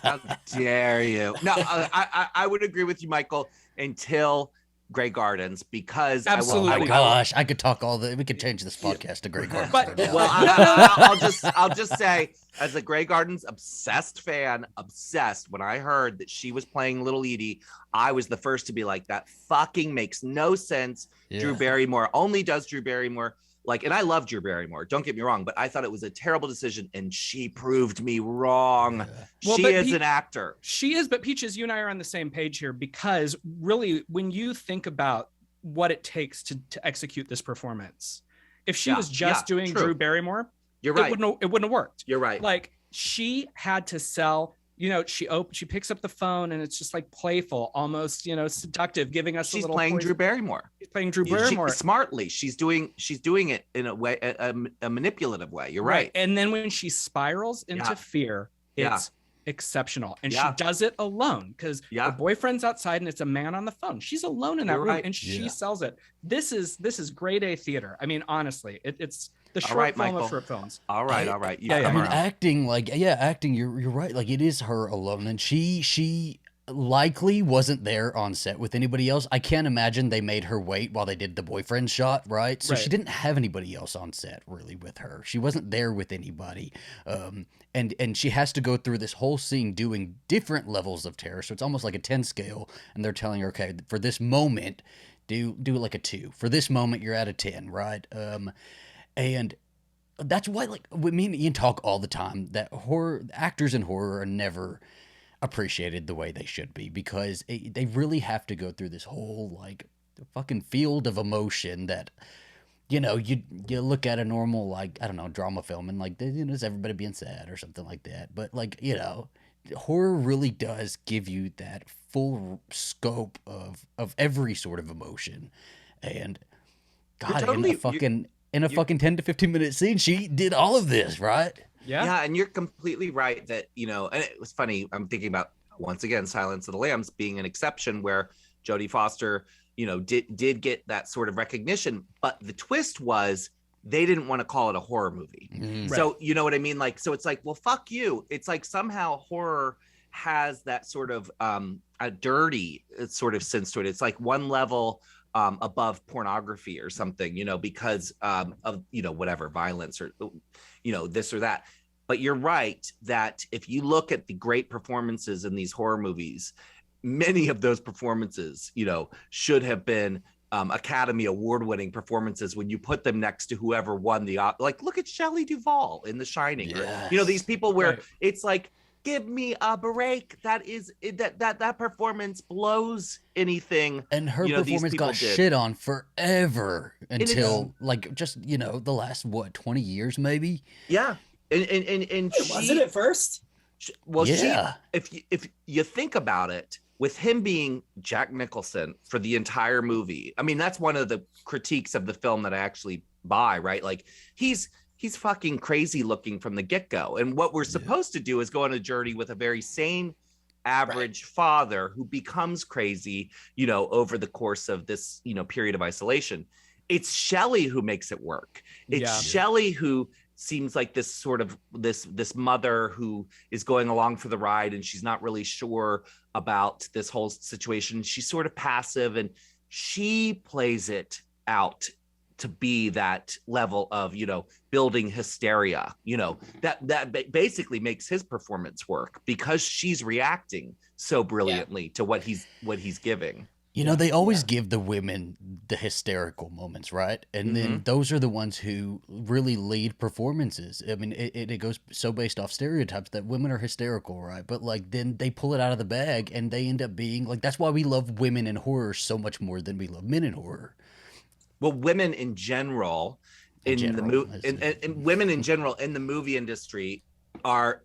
how dare you? No, I would agree with you, Michael, until Grey Gardens, because absolutely. Oh my gosh, I could talk we could change this podcast to Grey Gardens. But well, I'll just say, as a Grey Gardens obsessed fan, when I heard that she was playing Little Edie, I was the first to be like, that fucking makes no sense. Yeah. Drew Barrymore only does Drew Barrymore. And I love Drew Barrymore, don't get me wrong, but I thought it was a terrible decision, and she proved me wrong. Yeah. She is an actor. She is, but Peaches, you and I are on the same page here, because really, when you think about what it takes to execute this performent, if she was just doing Drew Barrymore, you're right. It wouldn't have worked. You're right. Like, she had to sell. She picks up the phone and it's just like playful, almost, seductive, giving us she's a little playing poison. Drew Barrymore. She's playing Drew Barrymore smartly. She's doing it in a way, a manipulative way. You're right. And then when she spirals into fear, it's exceptional. And she does it alone, because her boyfriend's outside and it's a man on the phone. She's alone in that room and she sells it. This is grade A theater. I mean, honestly, it's the short film of short films. All right. I mean, acting, you're right. Like, it is her alone, and she likely wasn't there on set with anybody else. I can't imagine they made her wait while they did the boyfriend shot, right? So she didn't have anybody else on set really with her. She wasn't there with anybody. And she has to go through this whole scene doing different levels of terror. So it's almost like a 10 scale, and they're telling her, okay, for this moment, do like a 2. For this moment, you're at a 10, right? And that's why, like, me and Ian talk all the time that actors in horror are never appreciated the way they should be, because they really have to go through this whole like fucking field of emotion that, you look at a normal, like, I don't know, drama film and like, it's everybody being sad or something like that. But like, horror really does give you that full scope of every sort of emotion. And God, in a fucking 10 to 15 minute scene, she did all of this, right? Yeah, and you're completely right that, and it was funny, I'm thinking about, once again, Silence of the Lambs being an exception where Jodie Foster, did get that sort of recognition, but the twist was they didn't want to call it a horror movie. Mm-hmm. So, you know what I mean? Like, so it's like, well, fuck you. It's like somehow horror has that sort of a dirty sort of sense to it. It's like one level above pornography or something, because of, whatever, violence or, this or that. But you're right that if you look at the great performances in these horror movies, many of those performances, should have been Academy Award-winning performances when you put them next to whoever won the like. Look at Shelley Duvall in The Shining. Yes. Or, these people where Right. it's like, give me a break. That performance blows anything. And her these performance people got did. shit on forever it's- until like just the last 20 years maybe. Yeah, and It wasn't at first. Yeah. if you think about it, with him being Jack Nicholson for the entire movie, I mean, that's one of the critiques of the film that I actually buy, right? Like he's fucking crazy looking from the get-go. And what we're supposed to do is go on a journey with a very sane, average father who becomes crazy, over the course of this, period of isolation. It's Shelley who makes it work. It's Shelley who seems like this sort of this mother who is going along for the ride, and she's not really sure about this whole situation. She's sort of passive, and she plays it out to be that level of building hysteria, that basically makes his performance work because she's reacting so brilliantly to what he's giving. They always give the women the hysterical moments, right? And then those are the ones who really lead performances. I mean, it goes so based off stereotypes that women are hysterical, right? But like then they pull it out of the bag and they end up being like, that's why we love women in horror so much more than we love men in horror. Well, women in general and women in general in the movie industry are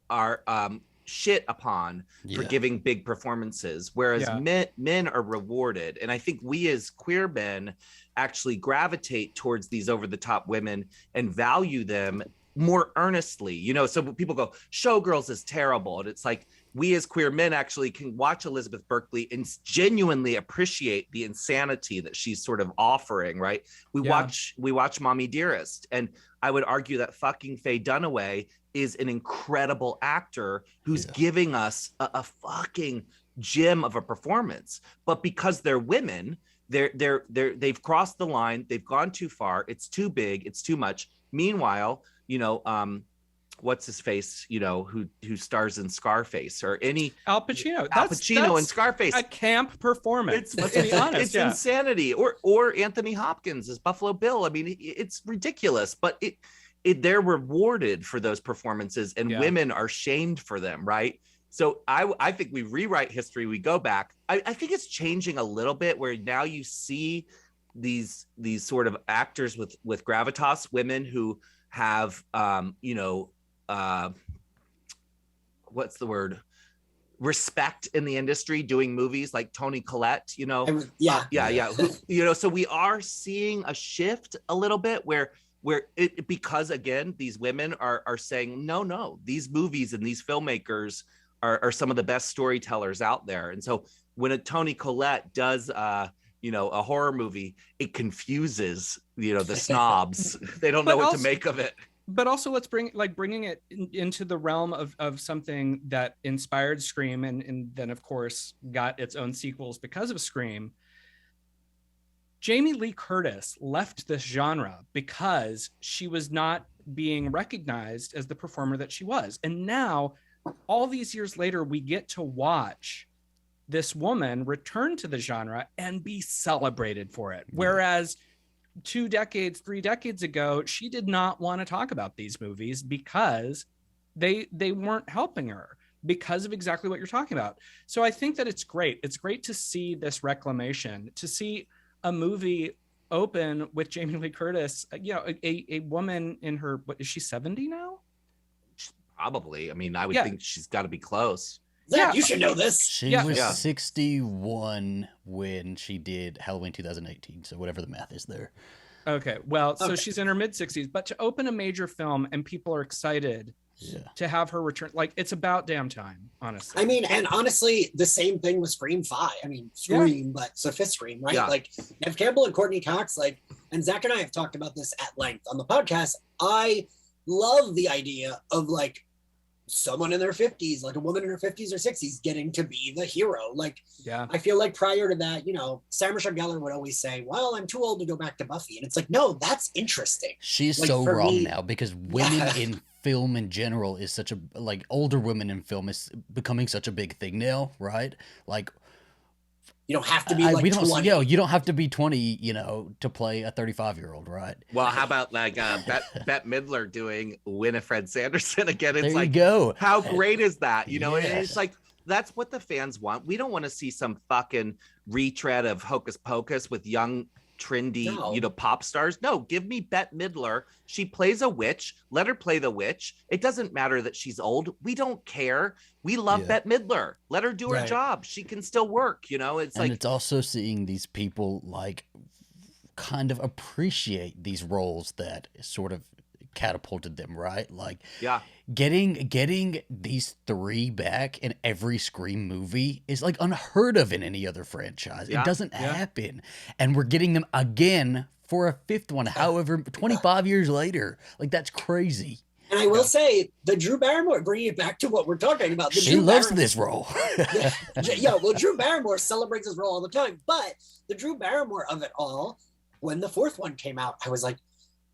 shit upon for giving big performances, whereas men are rewarded. And I think we as queer men actually gravitate towards these over-the-top women and value them more earnestly. So people go, Showgirls is terrible, and it's like, we as queer men actually can watch Elizabeth Berkley and genuinely appreciate the insanity that she's sort of offering, right? We watch Mommy Dearest, and I would argue that fucking Faye Dunaway is an incredible actor who's giving us a fucking gem of a performance. But because they're women, they've crossed the line, they've gone too far, it's too big, it's too much. Meanwhile, what's his face, who stars in Scarface or any Al Pacino. That's in Scarface. A camp performance. Let's be honest. It's insanity. Or Anthony Hopkins as Buffalo Bill. I mean, it's ridiculous, but they're rewarded for those performances, and women are shamed for them, right? So I think we rewrite history. We go back. I think it's changing a little bit, where now you see these sort of actors with gravitas, women who have what's the word? Respect in the industry, doing movies like Toni Collette, so we are seeing a shift a little bit where it, because again, these women are saying, no, these movies and these filmmakers are some of the best storytellers out there. And so when a Toni Collette does a horror movie, it confuses the snobs. They don't know what to make of it. But also, let's bringing it into the realm of something that inspired Scream and then of course got its own sequels because of Scream. Jamie Lee Curtis left this genre because she was not being recognized as the performer that she was. And now, all these years later, we get to watch this woman return to the genre and be celebrated for it. Whereas 2 decades, 3 decades ago, she did not want to talk about these movies because they weren't helping her, because of exactly what you're talking about. So I think that it's great. It's great to see this reclamation, to see a movie open with Jamie Lee Curtis, a woman in her, what is she, 70 now? Probably. I mean, I would think she's got to be close. Zach, you should know this. She was 61 when she did Halloween 2018. So whatever the math is there. Okay. Well, so she's in her mid 60s, but to open a major film and people are excited to have her return, like, it's about damn time, honestly. I mean, and honestly, the same thing with Scream 5. I mean, Scream, but it's a fifth Scream, right? Yeah. Like, Nev Campbell and Courtney Cox, and Zach and I have talked about this at length on the podcast. I love the idea of someone in their 50s, like a woman in her 50s or 60s, getting to be the hero. I feel like prior to that, Sarah Michelle Gellar would always say, well, I'm too old to go back to Buffy. And it's like, no, that's interesting. She's so wrong now, because women in film in general is such a, older women in film is becoming such a big thing now, right? You don't have to be like we don't 20. you don't have to be 20, to play a 35-year-old, right? Well, how about like Bette Midler doing Winifred Sanderson again? It's There like, you go. how great is that? And Yes. it's like, that's what the fans want. We don't want to see some fucking retread of Hocus Pocus with young, trendy, No. pop stars. No, give me Bette Midler. She plays a witch. Let her play the witch. It doesn't matter that she's old. We don't care. We love Bette Midler. Let her do her Right. job. She can still work. It's And like, it's also seeing these people like kind of appreciate these roles that sort of catapulted them, right? Like, yeah. getting these three back in every Scream movie is like unheard of in any other franchise. Yeah. It doesn't happen. And we're getting them again for a fifth one, however, 25 years later. Like, that's crazy. And I will say, the Drew Barrymore, bringing it back to what we're talking about. She loves this role. Well, Drew Barrymore celebrates his role all the time. But the Drew Barrymore of it all, when the fourth one came out, I was like,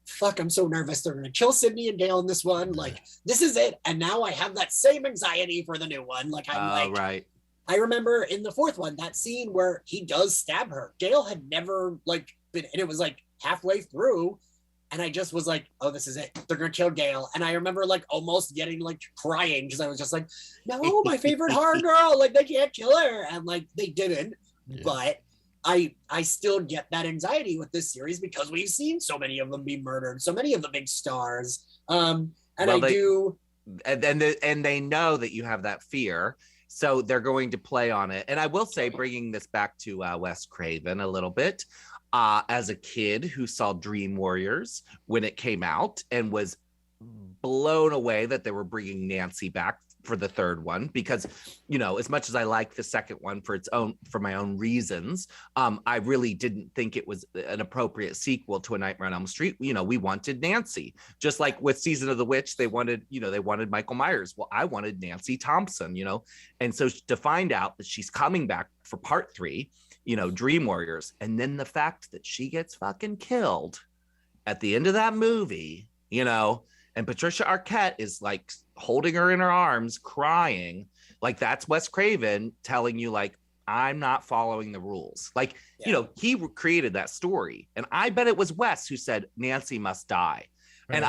fuck, I'm so nervous. They're going to kill Sydney and Dale in this one. Like, this is it. And now I have that same anxiety for the new one. Like, I'm right. I remember in the fourth one, that scene where he does stab her. Dale had never, like, been, and it was like halfway through. And I just was like, oh, this is it. They're going to kill Dale. And I remember like almost getting like crying because I was just like, no, my favorite horror girl. Like, they can't kill her. And like, they didn't. Yeah. But I still get that anxiety with this series because we've seen so many of them be murdered, so many of the big stars. And they know that you have that fear, so they're going to play on it. And I will say, bringing this back to Wes Craven a little bit, as a kid who saw Dream Warriors when it came out and was blown away that they were bringing Nancy back for the third one, because as much as I like the second one for my own reasons, I really didn't think it was an appropriate sequel to A Nightmare on Elm Street. We wanted Nancy, just like with Season of the Witch. They wanted Michael Myers. Well, I wanted Nancy Thompson, and so to find out that she's coming back for part 3, Dream Warriors, and then the fact that she gets fucking killed at the end of that movie, and Patricia Arquette is like holding her in her arms, crying. Like, that's Wes Craven telling you, like, I'm not following the rules. Like, he created that story. And I bet it was Wes who said, Nancy must die. Right. And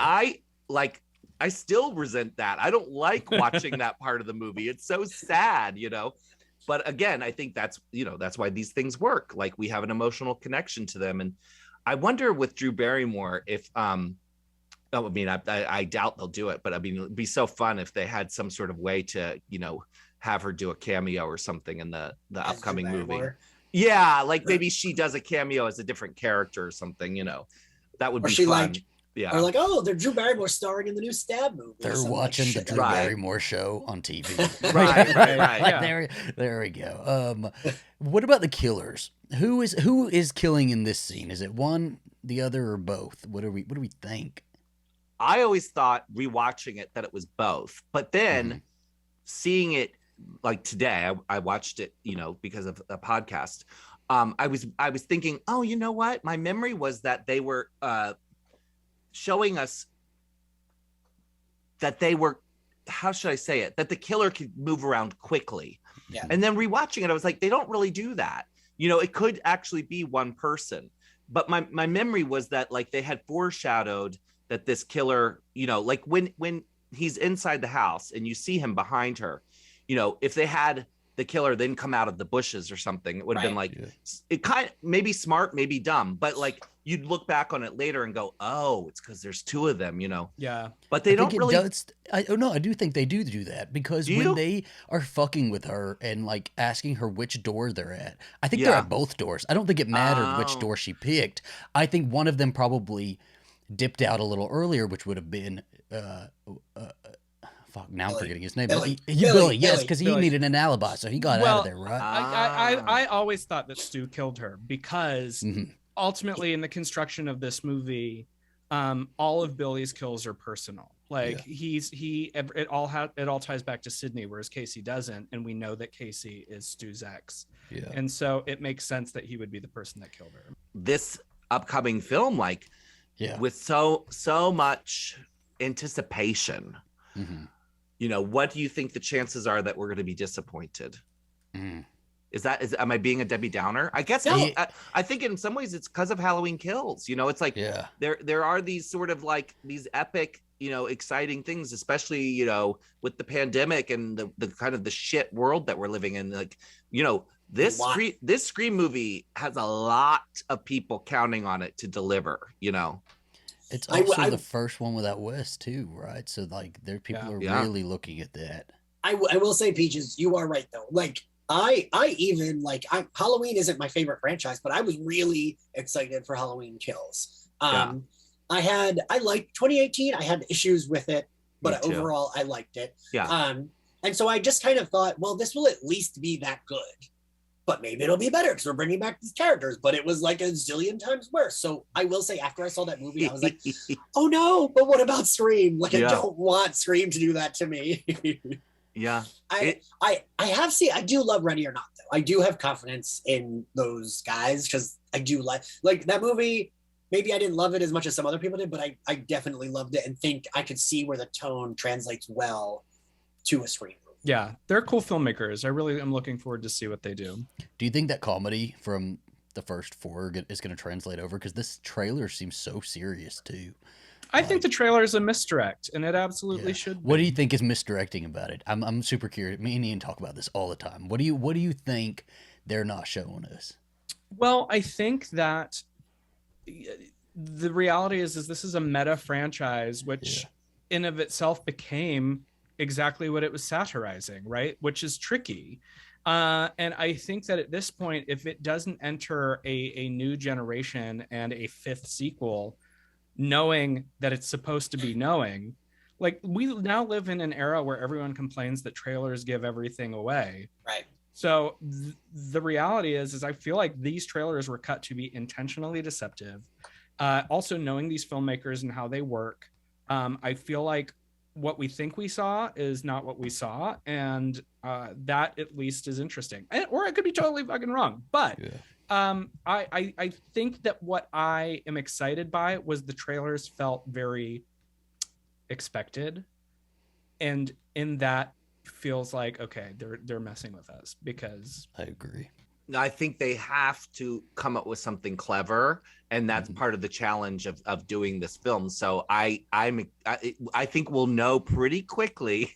I still resent that. I don't like watching that part of the movie. It's so sad, But again, I think that's why these things work. Like, we have an emotional connection to them. And I wonder with Drew Barrymore if, I doubt they'll do it, but I mean, it'd be so fun if they had some sort of way to, have her do a cameo or something in the upcoming movie. Yeah, like maybe she does a cameo as a different character or something, that would be fun. Yeah. Or like, oh, they're Drew Barrymore starring in the new Stab movie. They're watching the Drew Barrymore show on TV. right. Yeah. There we go. What about the killers? Who is killing in this scene? Is it one, the other, or both? What do we think? I always thought, rewatching it, that it was both. But then seeing it, like today, I watched it, because of a podcast. I was thinking, oh, you know what? My memory was that they were showing us that they were, how should I say it? That the killer could move around quickly. Yeah. And then rewatching it, I was like, they don't really do that. It could actually be one person. But my memory was that, like, they had foreshadowed that this killer, like when he's inside the house and you see him behind her, if they had the killer then come out of the bushes or something, it would have been like, it kind of maybe smart, maybe dumb, but like you'd look back on it later and go, oh, it's because there's two of them, Yeah. But they don't really. I do think they do that, because when they are fucking with her and like asking her which door they're at, I think they're at both doors. I don't think it mattered which door she picked. I think one of them probably dipped out a little earlier, which would have been now I'm forgetting his name. Billy, yes, because he needed an alibi, so he got out of there, right? I always thought that Stu killed her because ultimately in the construction of this movie, all of Billy's kills are personal. Like it all ties back to Sydney, whereas Casey doesn't, and we know that Casey is Stu's ex. Yeah. And so it makes sense that he would be the person that killed her. This upcoming film, with so much anticipation, what do you think the chances are that we're going to be disappointed? Am I being a Debbie Downer? I guess No. I think in some ways it's because of Halloween Kills. You know, it's like Yeah. there are these sort of like these epic, you know, exciting things, especially, you know, with the pandemic and the kind of the shit world that we're living in. Like, you know, this Scream movie has a lot of people counting on it to deliver, you know. It's also the first one without West too, right? So like people are really looking at that. I will say, Peaches, you are right though. Like I even like Halloween isn't my favorite franchise, but I was really excited for Halloween Kills. I liked 2018. I had issues with it, but overall I liked it. Yeah. And so I just kind of thought, well, this will at least be that good. But maybe it'll be better because we're bringing back these characters. But it was like a zillion times worse. So I will say, after I saw that movie, I was like, oh no, but what about Scream? Like, I don't want Scream to do that to me. Yeah. I do love Ready or Not, though. I do have confidence in those guys because I do like that movie. Maybe I didn't love it as much as some other people did, but I definitely loved it and think I could see where the tone translates well to a Scream movie. Yeah, they're cool filmmakers. I really am looking forward to see what they do. Do you think that comedy from the first four is going to translate over? Because this trailer seems so serious too. I think the trailer is a misdirect, and it absolutely should be. What do you think is misdirecting about it? I'm super curious. Me and Ian talk about this all the time. What do you think they're not showing us? Well, I think that the reality is this is a meta franchise, which in of itself became exactly what it was satirizing, right? Which is tricky. And I think that at this point, if it doesn't enter a new generation and a fifth sequel, knowing that it's supposed to be knowing, like we now live in an era where everyone complains that trailers give everything away. Right. So the reality is I feel like these trailers were cut to be intentionally deceptive. Also knowing these filmmakers and how they work, I feel like what we think we saw is not what we saw, and that at least is interesting. Or I could be totally fucking wrong, but I think that what I am excited by was the trailers felt very expected, and in that feels like, okay, they're messing with us, because I agree. I think they have to come up with something clever, and that's part of the challenge of doing this film. So I think we'll know pretty quickly,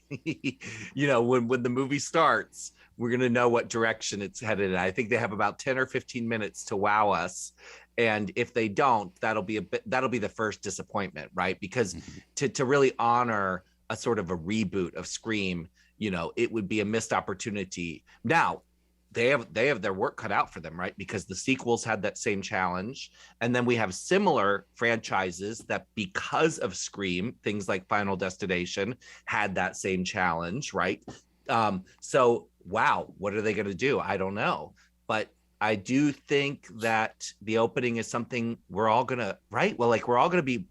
you know, when the movie starts, we're going to know what direction it's headed in. I think they have about 10 or 15 minutes to wow us. And if they don't, that'll be the first disappointment, right? Because to really honor a sort of a reboot of Scream, you know, it would be a missed opportunity. Now, they have their work cut out for them, right? Because the sequels had that same challenge. And then we have similar franchises that, because of Scream, things like Final Destination had that same challenge, right? So, wow, what are they going to do? I don't know. But I do think that the opening is something we're all going to, right? Well, like, we're all going to be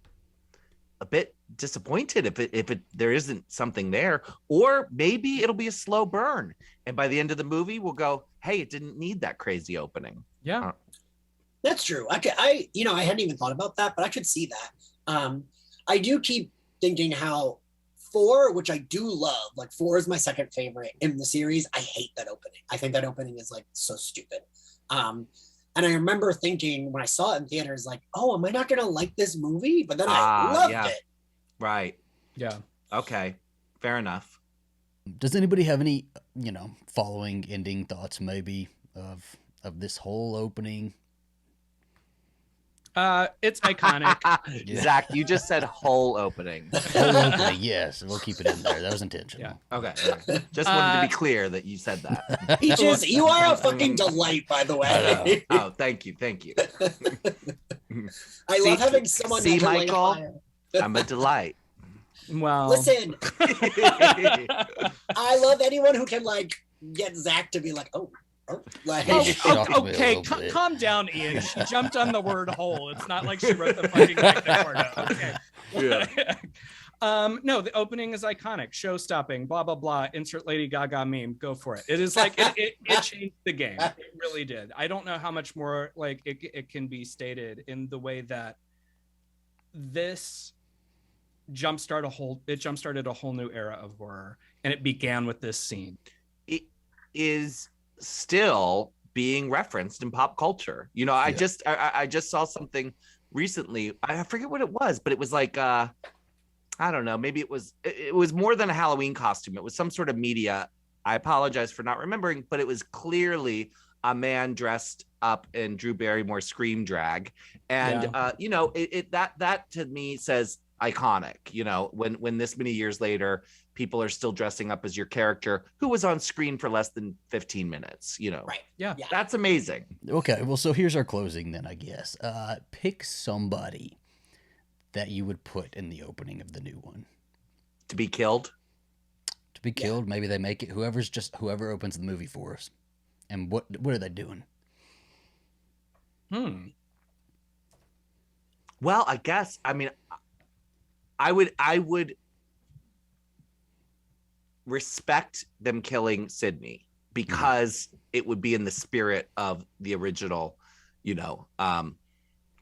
a bit disappointed if there isn't something there, or maybe it'll be a slow burn, and by the end of the movie we'll go, hey, it didn't need that crazy opening. That's true. I hadn't even thought about that, but I could see that. I do keep thinking how 4, which I do love, like 4 is my second favorite in the series. I hate that opening. I think that opening is like so stupid. And I remember thinking when I saw it in theaters, like, oh, am I not gonna like this movie? But then I loved it. Right. Yeah. Okay. Fair enough. Does anybody have any, following ending thoughts maybe of this whole opening? It's iconic. Zach, you just said whole opening. Whole opening, yes. We'll keep it in there. That was intentional. Yeah. Okay. Just wanted to be clear that you said that. Peaches, you are a fucking delight, by the way. Oh, thank you. Thank you. I love having someone. See, Michael, I'm a delight. Well, listen, I love anyone who can like get Zach to be like, okay, calm down, Ian. She jumped on the word whole. It's not like she wrote the fucking Magna Carta. Okay. Yeah. No, the opening is iconic. Show stopping, blah blah blah. Insert Lady Gaga meme. Go for it. It is like it changed the game. It really did. I don't know how much more like it can be stated in the way that this jumpstarted a whole new era of horror, and it began with this scene. It is still being referenced in pop culture. You know, I just saw something recently. I forget what it was, but it was like I don't know, maybe it was more than a Halloween costume. It was some sort of media. I apologize for not remembering, but it was clearly a man dressed up in Drew Barrymore's Scream drag. And you know, that to me says iconic, you know, when this many years later people are still dressing up as your character who was on screen for less than 15 minutes, you know. Right. Yeah. That's amazing. Okay, well, so here's our closing then, I guess. Pick somebody that you would put in the opening of the new one. To be killed? To be killed, maybe they make it whoever opens the movie for us. And what are they doing? Well, I guess, I mean, I would respect them killing Sydney because it would be in the spirit of the original, you know.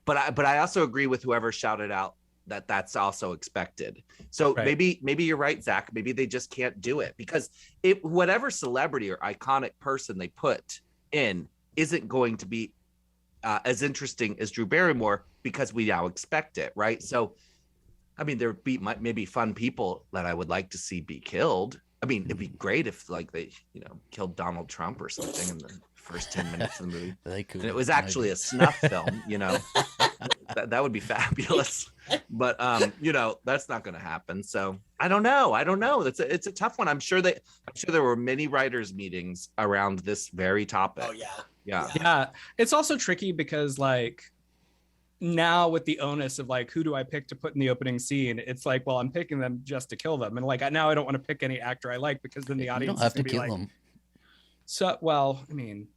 But I also agree with whoever shouted out that that's also expected. So maybe you're right, Zach. Maybe they just can't do it because whatever celebrity or iconic person they put in isn't going to be as interesting as Drew Barrymore because we now expect it, right? So, I mean, there maybe fun people that I would like to see be killed. I mean, it'd be great if like they, you know, killed Donald Trump or something in the first 10 minutes of the movie. They could. And it was actually a snuff film, you know. that would be fabulous. But you know, that's not going to happen. So I don't know. It's a tough one. I'm sure there were many writers' meetings around this very topic. Oh Yeah. Yeah. It's also tricky because like now with the onus of like, who do I pick to put in the opening scene? It's like, well, I'm picking them just to kill them. And like, now I don't want to pick any actor I like because then the audience you don't have is to gonna kill be like, them. So, well, I mean,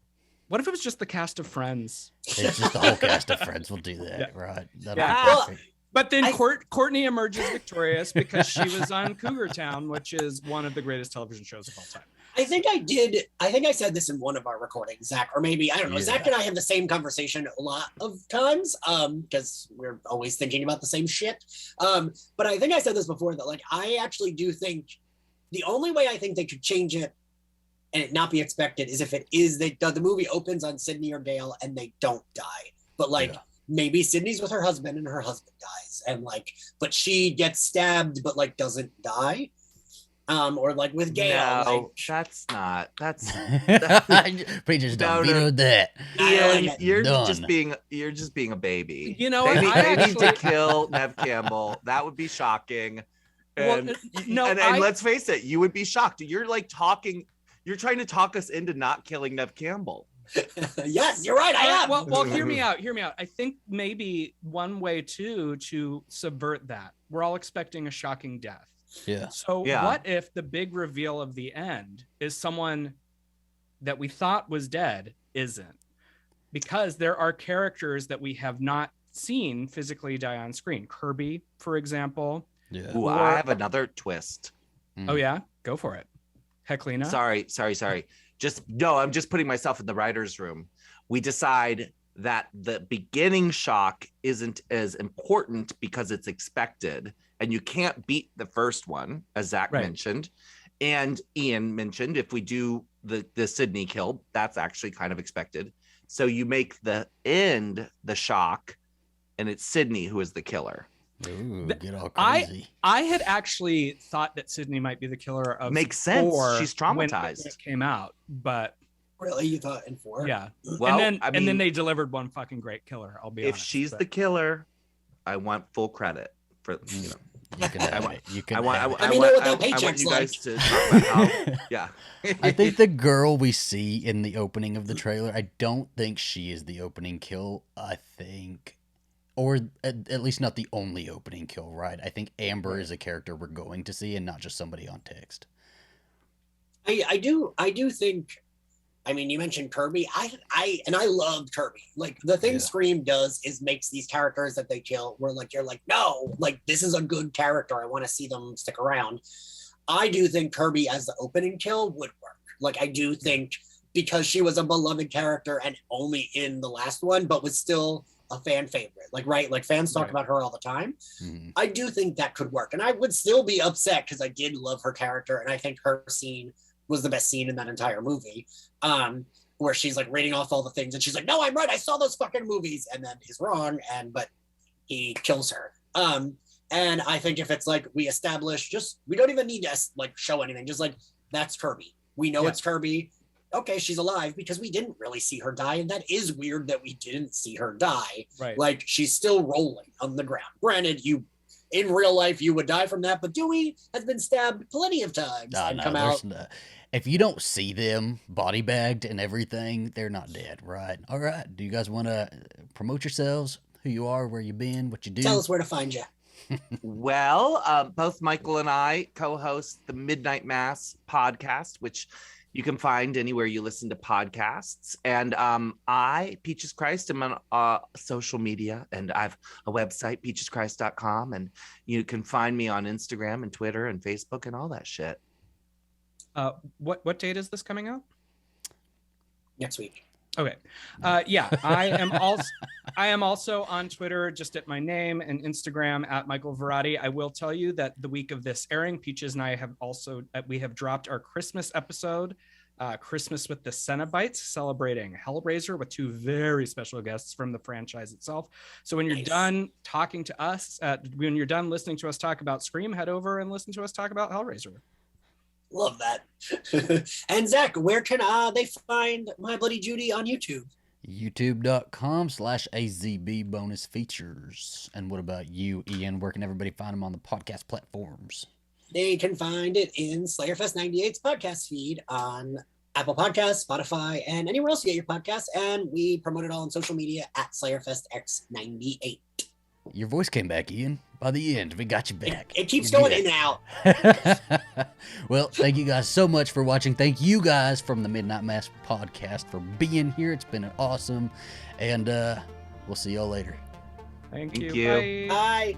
what if it was just the cast of Friends? It's just the whole cast of Friends will do that, Yeah. right? That'll Yeah. be Well, perfect. But then Courtney emerges victorious because she was on Cougar Town, which is one of the greatest television shows of all time. I think I said this in one of our recordings, Zach, or maybe, I don't know. Yeah. Zach and I have the same conversation a lot of times because we're always thinking about the same shit. But I think I said this before that like, I actually do think the only way I think they could change it and it not be expected is if it is the movie opens on Sydney or Dale and they don't die. But like, maybe Sydney's with her husband and her husband dies and like, but she gets stabbed but like doesn't die. Or like with Gail. No, that's not. That's Preachers don't veto that. Ian, like you're Done. just being a baby. You know, they I need to actually kill Nev Campbell. That would be shocking. And, well, no, and let's face it, you would be shocked. You're like talking. You're trying to talk us into not killing Nev Campbell. Yes, you're right. I am. Well, hear me out. I think maybe one way to subvert that. We're all expecting a shocking death. Yeah. So what if the big reveal of the end is someone that we thought was dead isn't? Because there are characters that we have not seen physically die on screen. Kirby, for example. Yeah. Ooh, I have another twist. Oh yeah, go for it. Heclina. Sorry. I'm just putting myself in the writer's room. We decide that the beginning shock isn't as important because it's expected and you can't beat the first one, as Zach mentioned. And Ian mentioned, if we do the Sydney kill, that's actually kind of expected. So you make the end the shock and it's Sydney who is the killer. Ooh, get all crazy. I had actually thought that Sydney might be the killer of Makes sense. 4 She's traumatized. when it came out, but Really, you thought in 4? yeah. Well, and then they delivered one fucking great killer. I'll be if honest. she's the killer, I want full credit for you know. You can have it. You can have it. Let me know what that I want paycheck's you guys like. to talk about how, yeah. I think the girl we see in the opening of the trailer, I don't think she is the opening kill. I think, or at least not the only opening kill, right? I think Amber is a character we're going to see and not just somebody on text. I do think, I mean, you mentioned Kirby. I loved Kirby. Like the thing Scream does is makes these characters that they kill where like you're like, no, like this is a good character. I want to see them stick around. I do think Kirby as the opening kill would work. Like I do think because she was a beloved character and only in the last one, but was still a fan favorite. Like like fans talk about her all the time. Mm-hmm. I do think that could work. And I would still be upset because I did love her character and I think her scene was the best scene in that entire movie. Where she's like reading off all the things and she's like, no, I'm right, I saw those fucking movies, and then he's wrong, but he kills her. And I think if it's like we establish, just we don't even need to like show anything, just like that's Kirby. We know it's Kirby. Okay, she's alive because we didn't really see her die, and that is weird that we didn't see her die. Right. Like she's still rolling on the ground. Granted, in real life you would die from that, but Dewey has been stabbed plenty of times and come out. If you don't see them body bagged and everything, they're not dead, right? All right. Do you guys want to promote yourselves? Who you are, where you been, what you do? Tell us where to find you. Well, both Michael and I co-host the Midnight Mass podcast, which you can find anywhere you listen to podcasts. And I, Peaches Christ, am on social media, and I have a website, peacheschrist.com, and you can find me on Instagram and Twitter and Facebook and all that shit. What date is this coming out? Next week. Okay. Yeah, I am also on Twitter, just at my name, and Instagram at Michael Varrati. I will tell you that the week of this airing, Peaches and I have also we have dropped our Christmas episode, Christmas with the Cenobites, celebrating Hellraiser with two very special guests from the franchise itself. So when you're done talking to us, when you're done listening to us talk about Scream, head over and listen to us talk about Hellraiser. Love that. And Zach, where can they find My Bloody Judy on YouTube? YouTube.com/AZB bonus features. And what about you, Ian? Where can everybody find them on the podcast platforms? They can find it in Slayerfest 98's podcast feed on Apple Podcasts, Spotify, and anywhere else you get your podcasts. And we promote it all on social media at SlayerFestX98. Your voice came back, Ian. By the end, we got you back. It keeps going in and out. Well, thank you guys so much for watching. Thank you guys from the Midnight Mass podcast for being here. It's been awesome. And we'll see y'all later. Thank you. Bye. Bye.